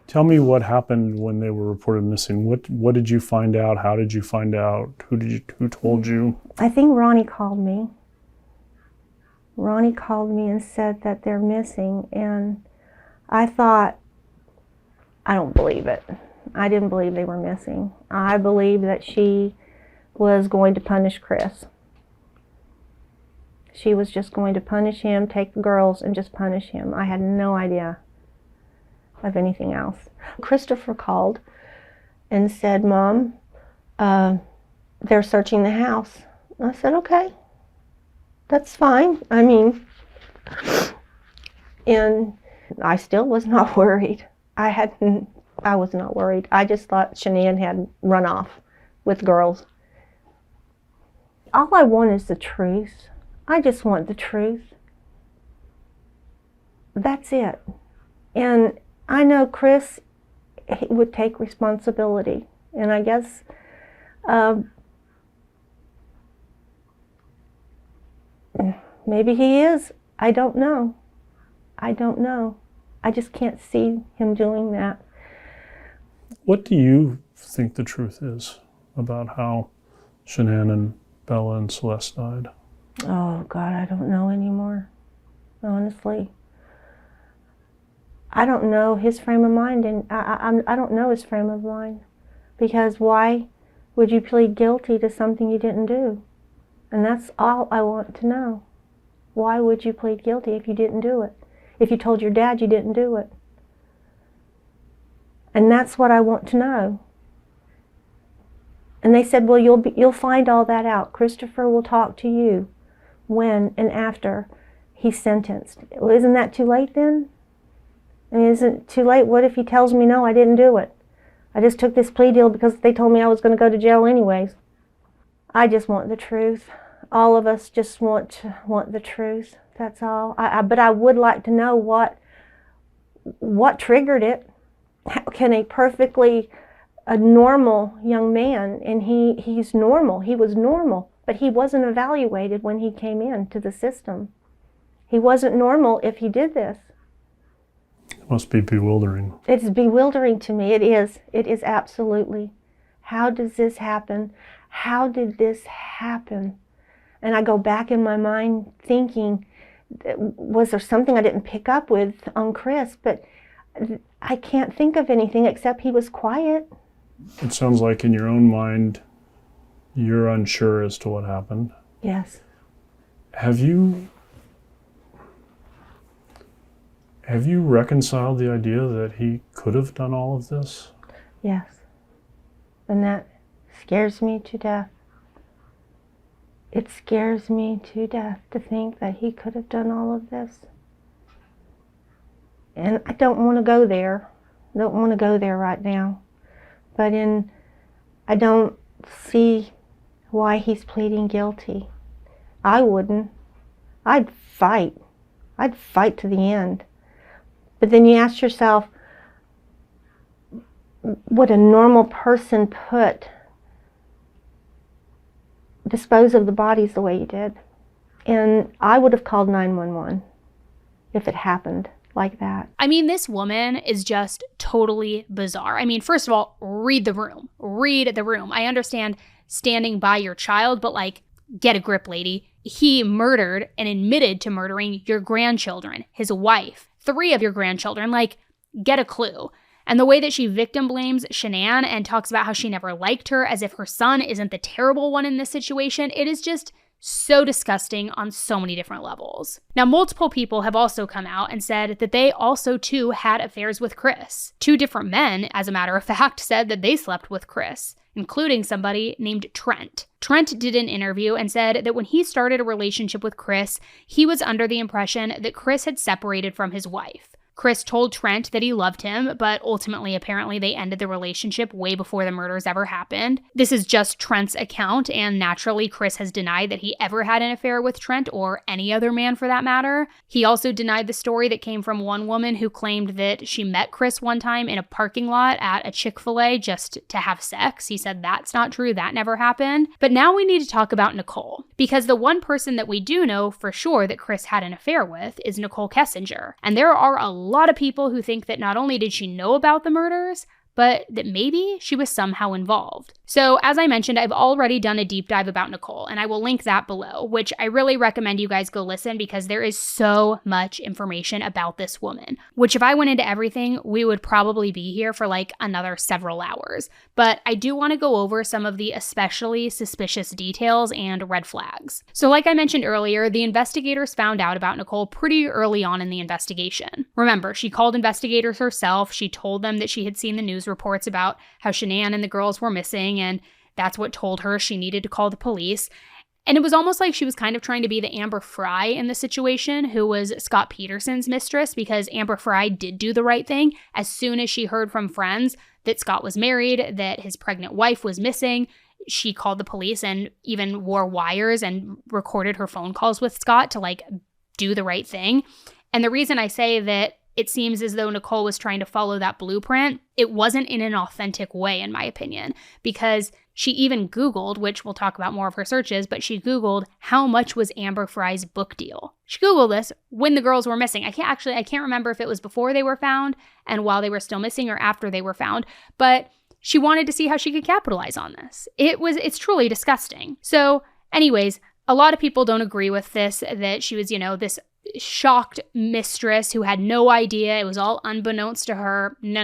Tell me what happened when they were reported missing. What did you find out? How did you find out? Who told you? I think Ronnie called me. Ronnie called me and said that they're missing, and I thought, I don't believe it. I didn't believe they were missing. I believed that she was going to punish Chris. She was just going to punish him, take the girls, and just punish him. I had no idea of anything else. Christopher called and said, Mom, they're searching the house. I said, okay, that's fine. I mean, and I still was not worried. I was not worried. I just thought Shanann had run off with girls. All I want is the truth. I just want the truth. That's it. And I know Chris would take responsibility. And I guess maybe he is. I don't know. I don't know. I just can't see him doing that. What do you think the truth is about how Shanann and Bella and Celeste died? Oh, God, I don't know anymore, honestly. I don't know his frame of mind, and I don't know his frame of mind. Because why would you plead guilty to something you didn't do? And that's all I want to know. Why would you plead guilty if you didn't do it? If you told your dad you didn't do it? And that's what I want to know. And they said, well, you'll find all that out. Christopher will talk to you when and after he's sentenced. Well, isn't that too late then? I mean, isn't it too late? What if he tells me, no, I didn't do it? I just took this plea deal because they told me I was going to go to jail anyways. I just want the truth. All of us just want the truth. That's all. But I would like to know what triggered it. How can a normal young man, and he's normal, he was normal, but he wasn't evaluated when he came into the system. He wasn't normal if he did this. It must be bewildering. It's bewildering to me. It is. It is absolutely. How does this happen? How did this happen? And I go back in my mind thinking, was there something I didn't pick up with on Chris? But I can't think of anything except he was quiet. It sounds like in your own mind, you're unsure as to what happened. Yes. Have you reconciled the idea that he could have done all of this? Yes. And that scares me to death. It scares me to death to think that he could have done all of this. And I don't want to go there. I don't want to go there right now. But I don't see why he's pleading guilty. I wouldn't. I'd fight. I'd fight to the end. But then you ask yourself, would a normal person put dispose of the bodies the way you did. And I would have called 911 if it happened like that. I mean, this woman is just totally bizarre. I mean, first of all, read the room. Read the room. I understand standing by your child, but like, get a grip, lady. He murdered and admitted to murdering your grandchildren, his wife, 3 of your grandchildren. Like, get a clue. And the way that she victim blames Shanann and talks about how she never liked her as if her son isn't the terrible one in this situation, it is just so disgusting on so many different levels. Now, multiple people have also come out and said that they also too had affairs with Chris. 2 different men, as a matter of fact, said that they slept with Chris, including somebody named Trent. Trent did an interview and said that when he started a relationship with Chris, he was under the impression that Chris had separated from his wife. Chris told Trent that he loved him, but ultimately, apparently, they ended the relationship way before the murders ever happened. This is just Trent's account, and naturally, Chris has denied that he ever had an affair with Trent, or any other man for that matter. He also denied the story that came from one woman who claimed that she met Chris one time in a parking lot at a Chick-fil-A just to have sex. He said that's not true, that never happened. But now we need to talk about Nichol, because the one person that we do know for sure that Chris had an affair with is Nichol Kessinger, and there are a lot of people who think that not only did she know about the murders, but that maybe she was somehow involved. So, as I mentioned, I've already done a deep dive about Nichol, and I will link that below, which I really recommend you guys go listen because there is so much information about this woman, which if I went into everything, we would probably be here for like another several hours. But I do want to go over some of the especially suspicious details and red flags. So like I mentioned earlier, the investigators found out about Nichol pretty early on in the investigation. Remember, she called investigators herself. She told them that she had seen the news reports about how Shanann and the girls were missing, and that's what told her she needed to call the police. And it was almost like she was kind of trying to be the Amber Fry in the situation, who was Scott Peterson's mistress, because Amber Fry did do the right thing. As soon as she heard from friends that Scott was married, that his pregnant wife was missing, she called the police and even wore wires and recorded her phone calls with Scott to like do the right thing. And the reason I say that it seems as though Nichol was trying to follow that blueprint, it wasn't in an authentic way, in my opinion, because she even Googled, which we'll talk about more of her searches, but she Googled how much was Amber Fry's book deal. She Googled this when the girls were missing. I can't remember if it was before they were found and while they were still missing or after they were found, but she wanted to see how she could capitalize on this. It's truly disgusting. So anyways, a lot of people don't agree with this, that she was, this shocked mistress who had no idea. It was all unbeknownst to her. No.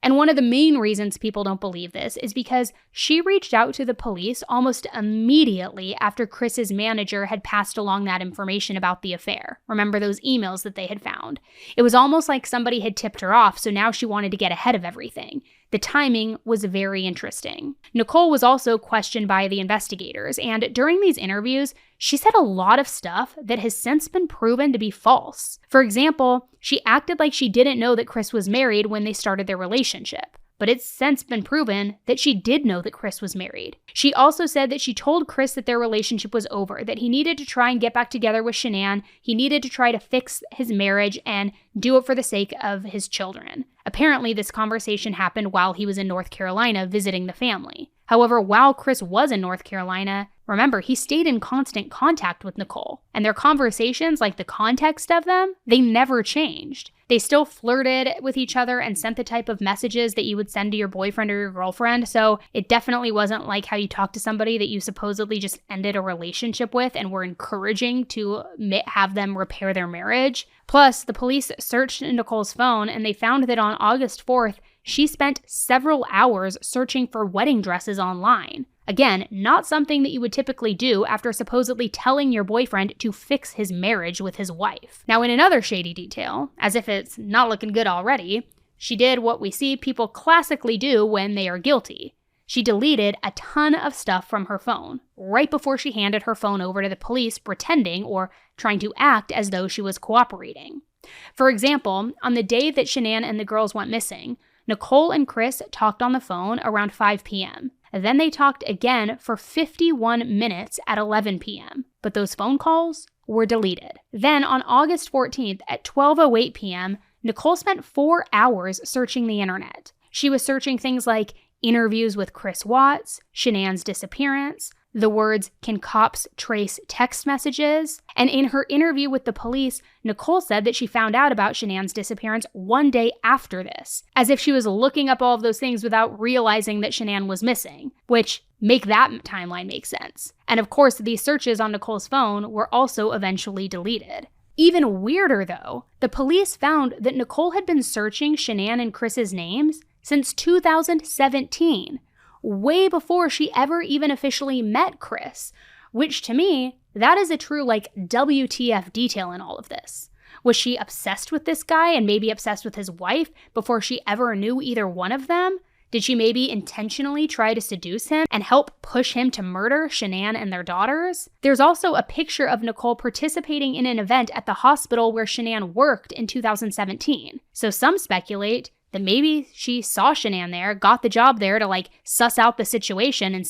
And one of the main reasons people don't believe this is because she reached out to the police almost immediately after Chris's manager had passed along that information about the affair. Remember those emails that they had found? It was almost like somebody had tipped her off, so now she wanted to get ahead of everything. The timing was very interesting. Nichol was also questioned by the investigators, and during these interviews, she said a lot of stuff that has since been proven to be false. For example, she acted like she didn't know that Chris was married when they started their relationship, but it's since been proven that she did know that Chris was married. She also said that she told Chris that their relationship was over, that he needed to try and get back together with Shanann, he needed to try to fix his marriage and do it for the sake of his children. Apparently, this conversation happened while he was in North Carolina visiting the family. However, while Chris was in North Carolina, remember, he stayed in constant contact with Nichol, and their conversations, like the context of them, they never changed. They still flirted with each other and sent the type of messages that you would send to your boyfriend or your girlfriend, so it definitely wasn't like how you talk to somebody that you supposedly just ended a relationship with and were encouraging to have them repair their marriage. Plus, the police searched Nichol's phone and they found that on August 4th, she spent several hours searching for wedding dresses online. Again, not something that you would typically do after supposedly telling your boyfriend to fix his marriage with his wife. Now, in another shady detail, as if it's not looking good already, she did what we see people classically do when they are guilty. She deleted a ton of stuff from her phone right before she handed her phone over to the police, pretending or trying to act as though she was cooperating. For example, on the day that Shanann and the girls went missing, Nichol and Chris talked on the phone around 5 p.m. Then they talked again for 51 minutes at 11 p.m., but those phone calls were deleted. Then on August 14th at 12:08 p.m., Nichol spent 4 hours searching the internet. She was searching things like interviews with Chris Watts, Shannan's disappearance, the words, "Can cops trace text messages?" And in her interview with the police, Nichol said that she found out about Shanann's disappearance one day after this, as if she was looking up all of those things without realizing that Shanann was missing, which make that timeline make sense. And of course, these searches on Nichol's phone were also eventually deleted. Even weirder though, the police found that Nichol had been searching Shanann and Chris's names since 2017, way before she ever even officially met Chris, which to me, that is a true WTF detail in all of this. Was she obsessed with this guy and maybe obsessed with his wife before she ever knew either one of them? Did she maybe intentionally try to seduce him and help push him to murder Shanann and their daughters? There's also a picture of Nichol participating in an event at the hospital where Shanann worked in 2017. So some speculate that maybe she saw Shanann there, got the job there to suss out the situation and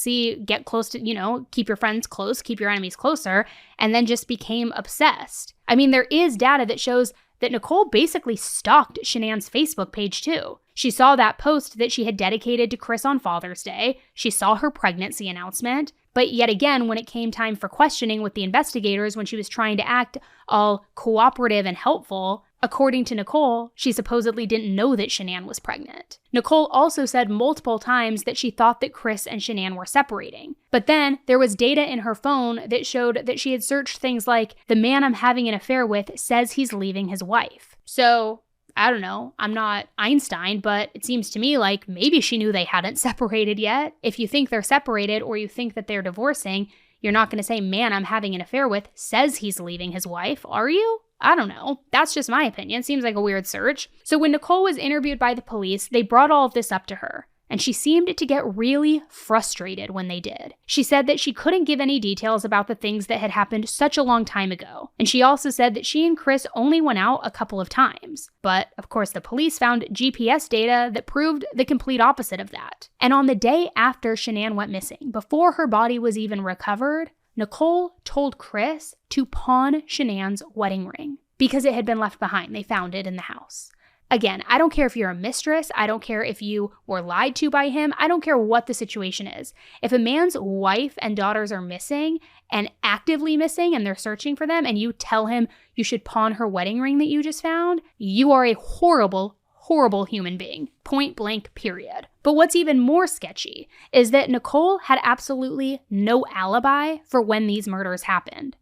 get close to, keep your friends close, keep your enemies closer, and then just became obsessed. I mean, there is data that shows that Nichol basically stalked Shanann's Facebook page too. She saw that post that she had dedicated to Chris on Father's Day. She saw her pregnancy announcement. But yet again, when it came time for questioning with the investigators, when she was trying to act all cooperative and helpful, according to Nichol, she supposedly didn't know that Shanann was pregnant. Nichol also said multiple times that she thought that Chris and Shanann were separating. But then there was data in her phone that showed that she had searched things like, "The man I'm having an affair with says he's leaving his wife." So, I don't know, I'm not Einstein, but it seems to me like maybe she knew they hadn't separated yet. If you think they're separated or you think that they're divorcing, you're not going to say, "Man I'm having an affair with says he's leaving his wife," are you? I don't know. That's just my opinion. Seems like a weird search. So when Nichol was interviewed by the police, they brought all of this up to her, and she seemed to get really frustrated when they did. She said that she couldn't give any details about the things that had happened such a long time ago. And she also said that she and Chris only went out a couple of times. But of course, the police found GPS data that proved the complete opposite of that. And on the day after Shanann went missing, before her body was even recovered, Nichol told Chris to pawn Shanann's wedding ring because it had been left behind. They found it in the house. Again, I don't care if you're a mistress. I don't care if you were lied to by him. I don't care what the situation is. If a man's wife and daughters are missing and actively missing and they're searching for them and you tell him you should pawn her wedding ring that you just found, you are a horrible human being. Point blank, period. But what's even more sketchy is that Nichol had absolutely no alibi for when these murders happened.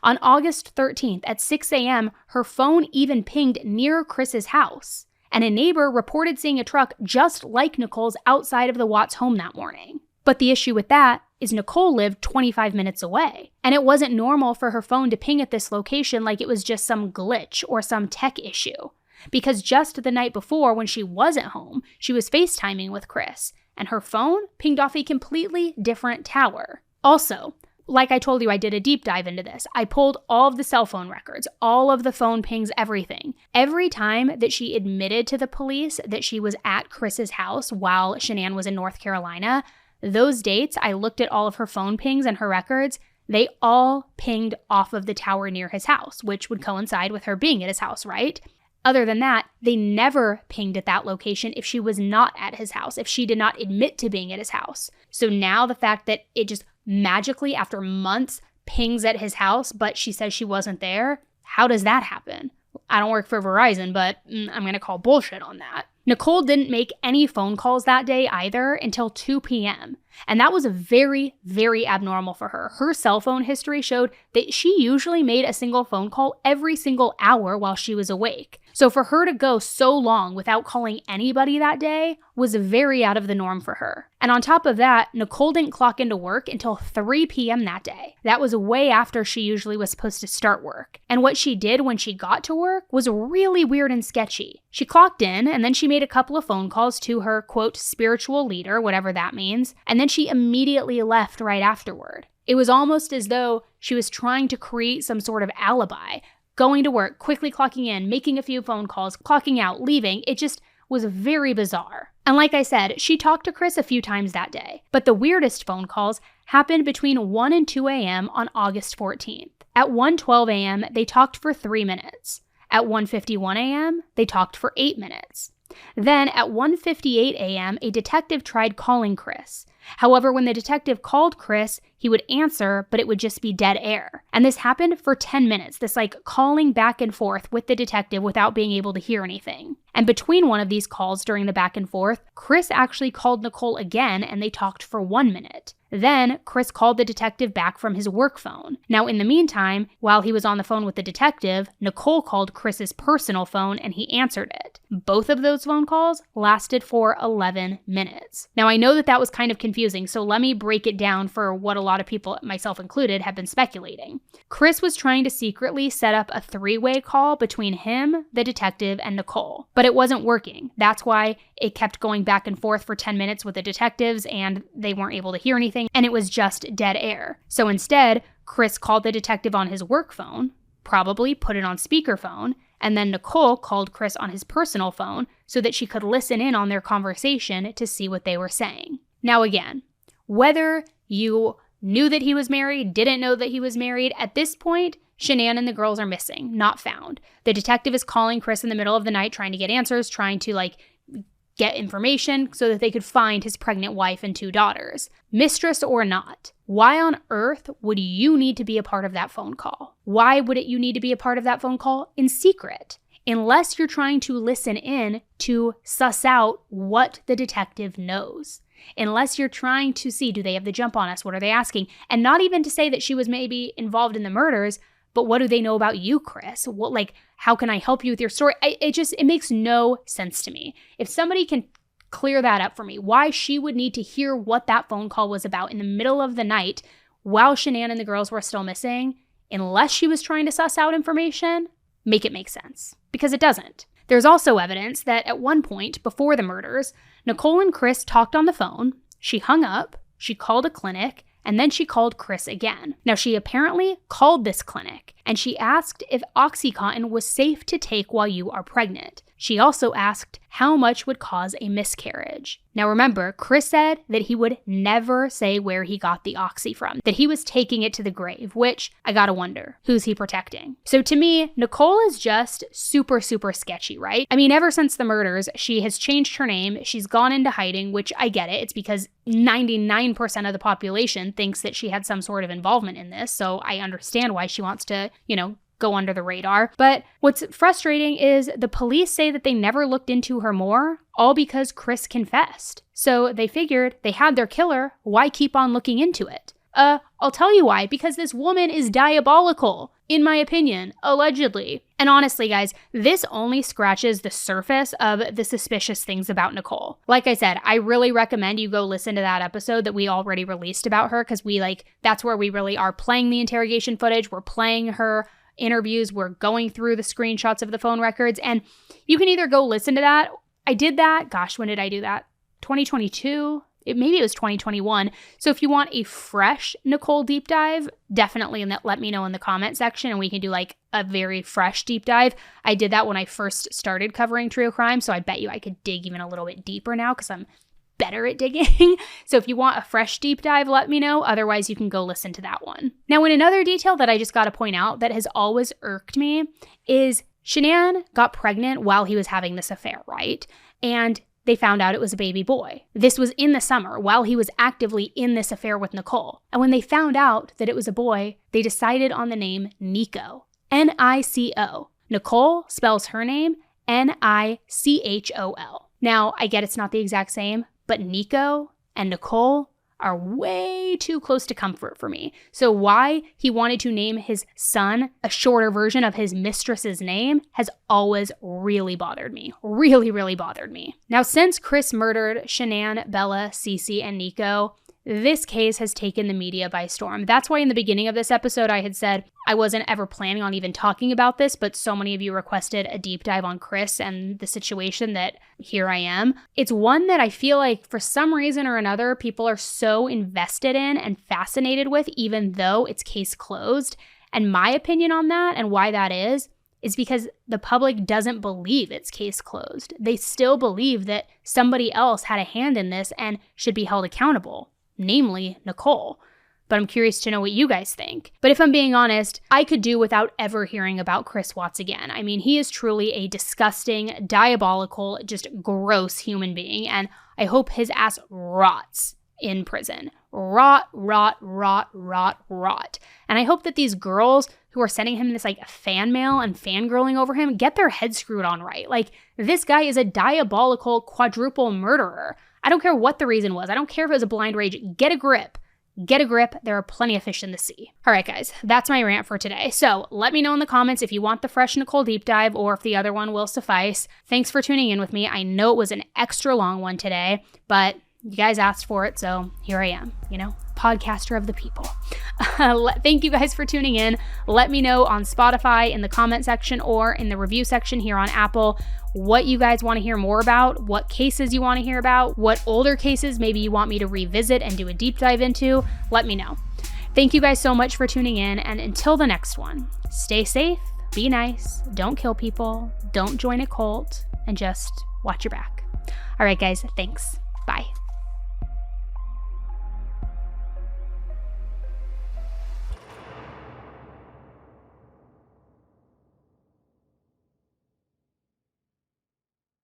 On August 13th at 6 a.m., her phone even pinged near Chris's house, and a neighbor reported seeing a truck just like Nichol's outside of the Watts home that morning. But the issue with that is Nichol lived 25 minutes away, and it wasn't normal for her phone to ping at this location like it was just some glitch or some tech issue. Because just the night before, when she wasn't home, she was FaceTiming with Chris, and her phone pinged off a completely different tower. Also, like I told you, I did a deep dive into this. I pulled all of the cell phone records, all of the phone pings, everything. Every time that she admitted to the police that she was at Chris's house while Shanann was in North Carolina, those dates, I looked at all of her phone pings and her records, they all pinged off of the tower near his house, which would coincide with her being at his house, right? Other than that, they never pinged at that location if she was not at his house, if she did not admit to being at his house. So now the fact that it just magically, after months, pings at his house, but she says she wasn't there, how does that happen? I don't work for Verizon, but I'm going to call bullshit on that. Nichol didn't make any phone calls that day either until 2 p.m. And that was very, very abnormal for her. Her cell phone history showed that she usually made a single phone call every single hour while she was awake. So for her to go so long without calling anybody that day was very out of the norm for her. And on top of that, Nichol didn't clock into work until 3 p.m. that day. That was way after she usually was supposed to start work. And what she did when she got to work was really weird and sketchy. She clocked in, and then she made a couple of phone calls to her, quote, spiritual leader, whatever that means, and then she immediately left right afterward. It was almost as though she was trying to create some sort of alibi, going to work, quickly clocking in, making a few phone calls, clocking out, leaving. It just was very bizarre. And like I said, she talked to Chris a few times that day, but the weirdest phone calls happened between 1 and 2 a.m. on August 14th. At 1:12 a.m., they talked for 3 minutes. At 1:51 a.m., they talked for 8 minutes. Then at 1:58 a.m., a detective tried calling Chris. However, when the detective called Chris, he would answer, but it would just be dead air. And this happened for 10 minutes, this calling back and forth with the detective without being able to hear anything. And between one of these calls during the back and forth, Chris actually called Nichol again and they talked for 1 minute. Then, Chris called the detective back from his work phone. Now, in the meantime, while he was on the phone with the detective, Nichol called Chris's personal phone and he answered it. Both of those phone calls lasted for 11 minutes. Now, I know that was kind of confusing, so let me break it down for what a lot of people, myself included, have been speculating. Chris was trying to secretly set up a three-way call between him, the detective, and Nichol, but it wasn't working. That's why it kept going back and forth for 10 minutes with the detectives and they weren't able to hear anything, and it was just dead air. So instead, Chris called the detective on his work phone, probably put it on speakerphone, and then Nichol called Chris on his personal phone so that she could listen in on their conversation to see what they were saying. Now again, whether you knew that he was married, didn't know that he was married, at this point, Shanann and the girls are missing, not found. The detective is calling Chris in the middle of the night trying to get answers, trying to get information so that they could find his pregnant wife and 2 daughters. Mistress or not, why on earth would you need to be a part of that phone call? Why would you need to be a part of that phone call in secret? Unless you're trying to listen in to suss out what the detective knows. Unless you're trying to see, do they have the jump on us? What are they asking? And not even to say that she was maybe involved in the murders, but what do they know about you, Chris? How can I help you with your story? It makes no sense to me. If somebody can clear that up for me, why she would need to hear what that phone call was about in the middle of the night while Shanann and the girls were still missing, unless she was trying to suss out information, make it make sense. Because it doesn't. There's also evidence that at one point before the murders, Nichol and Chris talked on the phone, she hung up, she called a clinic, and then she called Chris again. Now, she apparently called this clinic, and she asked if OxyContin was safe to take while you are pregnant. She also asked how much would cause a miscarriage. Now remember, Chris said that he would never say where he got the oxy from, that he was taking it to the grave, which I gotta wonder, who's he protecting? So to me, Nichol is just super, super sketchy, right? I mean, ever since the murders, she has changed her name, she's gone into hiding, which I get it. It's because 99% of the population thinks that she had some sort of involvement in this, so I understand why she wants to, go under the radar. But what's frustrating is the police say that they never looked into her more, all because Chris confessed. So they figured they had their killer, why keep on looking into it? I'll tell you why, because this woman is diabolical, in my opinion, allegedly. And honestly, guys, this only scratches the surface of the suspicious things about Nichol. Like I said, I really recommend you go listen to that episode that we already released about her, because that's where we really are playing the interrogation footage, we're playing her interviews, we're going through the screenshots of the phone records, and you can either go listen to that. I did that, gosh, when did I do that? 2022? Maybe it was 2021. So if you want a fresh Nichol deep dive, definitely let me know in the comment section and we can do a very fresh deep dive. I did that when I first started covering true crime, so I bet you I could dig even a little bit deeper now because I'm better at digging. So if you want a fresh deep dive, let me know. Otherwise, you can go listen to that one. Now, in another detail that I just got to point out that has always irked me is Shanann got pregnant while he was having this affair, right? And they found out it was a baby boy. This was in the summer while he was actively in this affair with Nichol. And when they found out that it was a boy, they decided on the name Nico. Nico. Nichol spells her name Nichol. Now, I get it's not the exact same, but Nico and Nichol are way too close to comfort for me. So why he wanted to name his son a shorter version of his mistress's name has always really bothered me. Really, really bothered me. Now, since Chris murdered Shanann, Bella, Cece, and Nico, this case has taken the media by storm. That's why in the beginning of this episode, I had said I wasn't ever planning on even talking about this, but so many of you requested a deep dive on Chris and the situation that here I am. It's one that I feel like for some reason or another, people are so invested in and fascinated with, even though it's case closed. And my opinion on that and why that is because the public doesn't believe it's case closed. They still believe that somebody else had a hand in this and should be held accountable. Namely, Nichol. but I'm curious to know what you guys think. But if I'm being honest, I could do without ever hearing about Chris Watts again. I mean, he is truly a disgusting, diabolical, just gross human being, and I hope his ass rots in prison. Rot. And I hope that these girls who are sending him this like fan mail and fangirling over him get their heads screwed on right. Like, this guy is a diabolical quadruple murderer. I don't care what the reason was. I don't care if it was a blind rage. Get a grip. Get a grip. There are plenty of fish in the sea. All right, guys, that's my rant for today. So let me know in the comments if you want the fresh Nichol deep dive or if the other one will suffice. Thanks for tuning in with me. I know it was an extra long one today, but you guys asked for it, so here I am, podcaster of the people. Thank you guys for tuning in. Let me know on Spotify in the comment section or in the review section here on Apple what you guys want to hear more about, what cases you want to hear about, what older cases maybe you want me to revisit and do a deep dive into. Let me know. Thank you guys so much for tuning in, and until the next one, stay safe, be nice, don't kill people, don't join a cult, and just watch your back. All right, guys, thanks.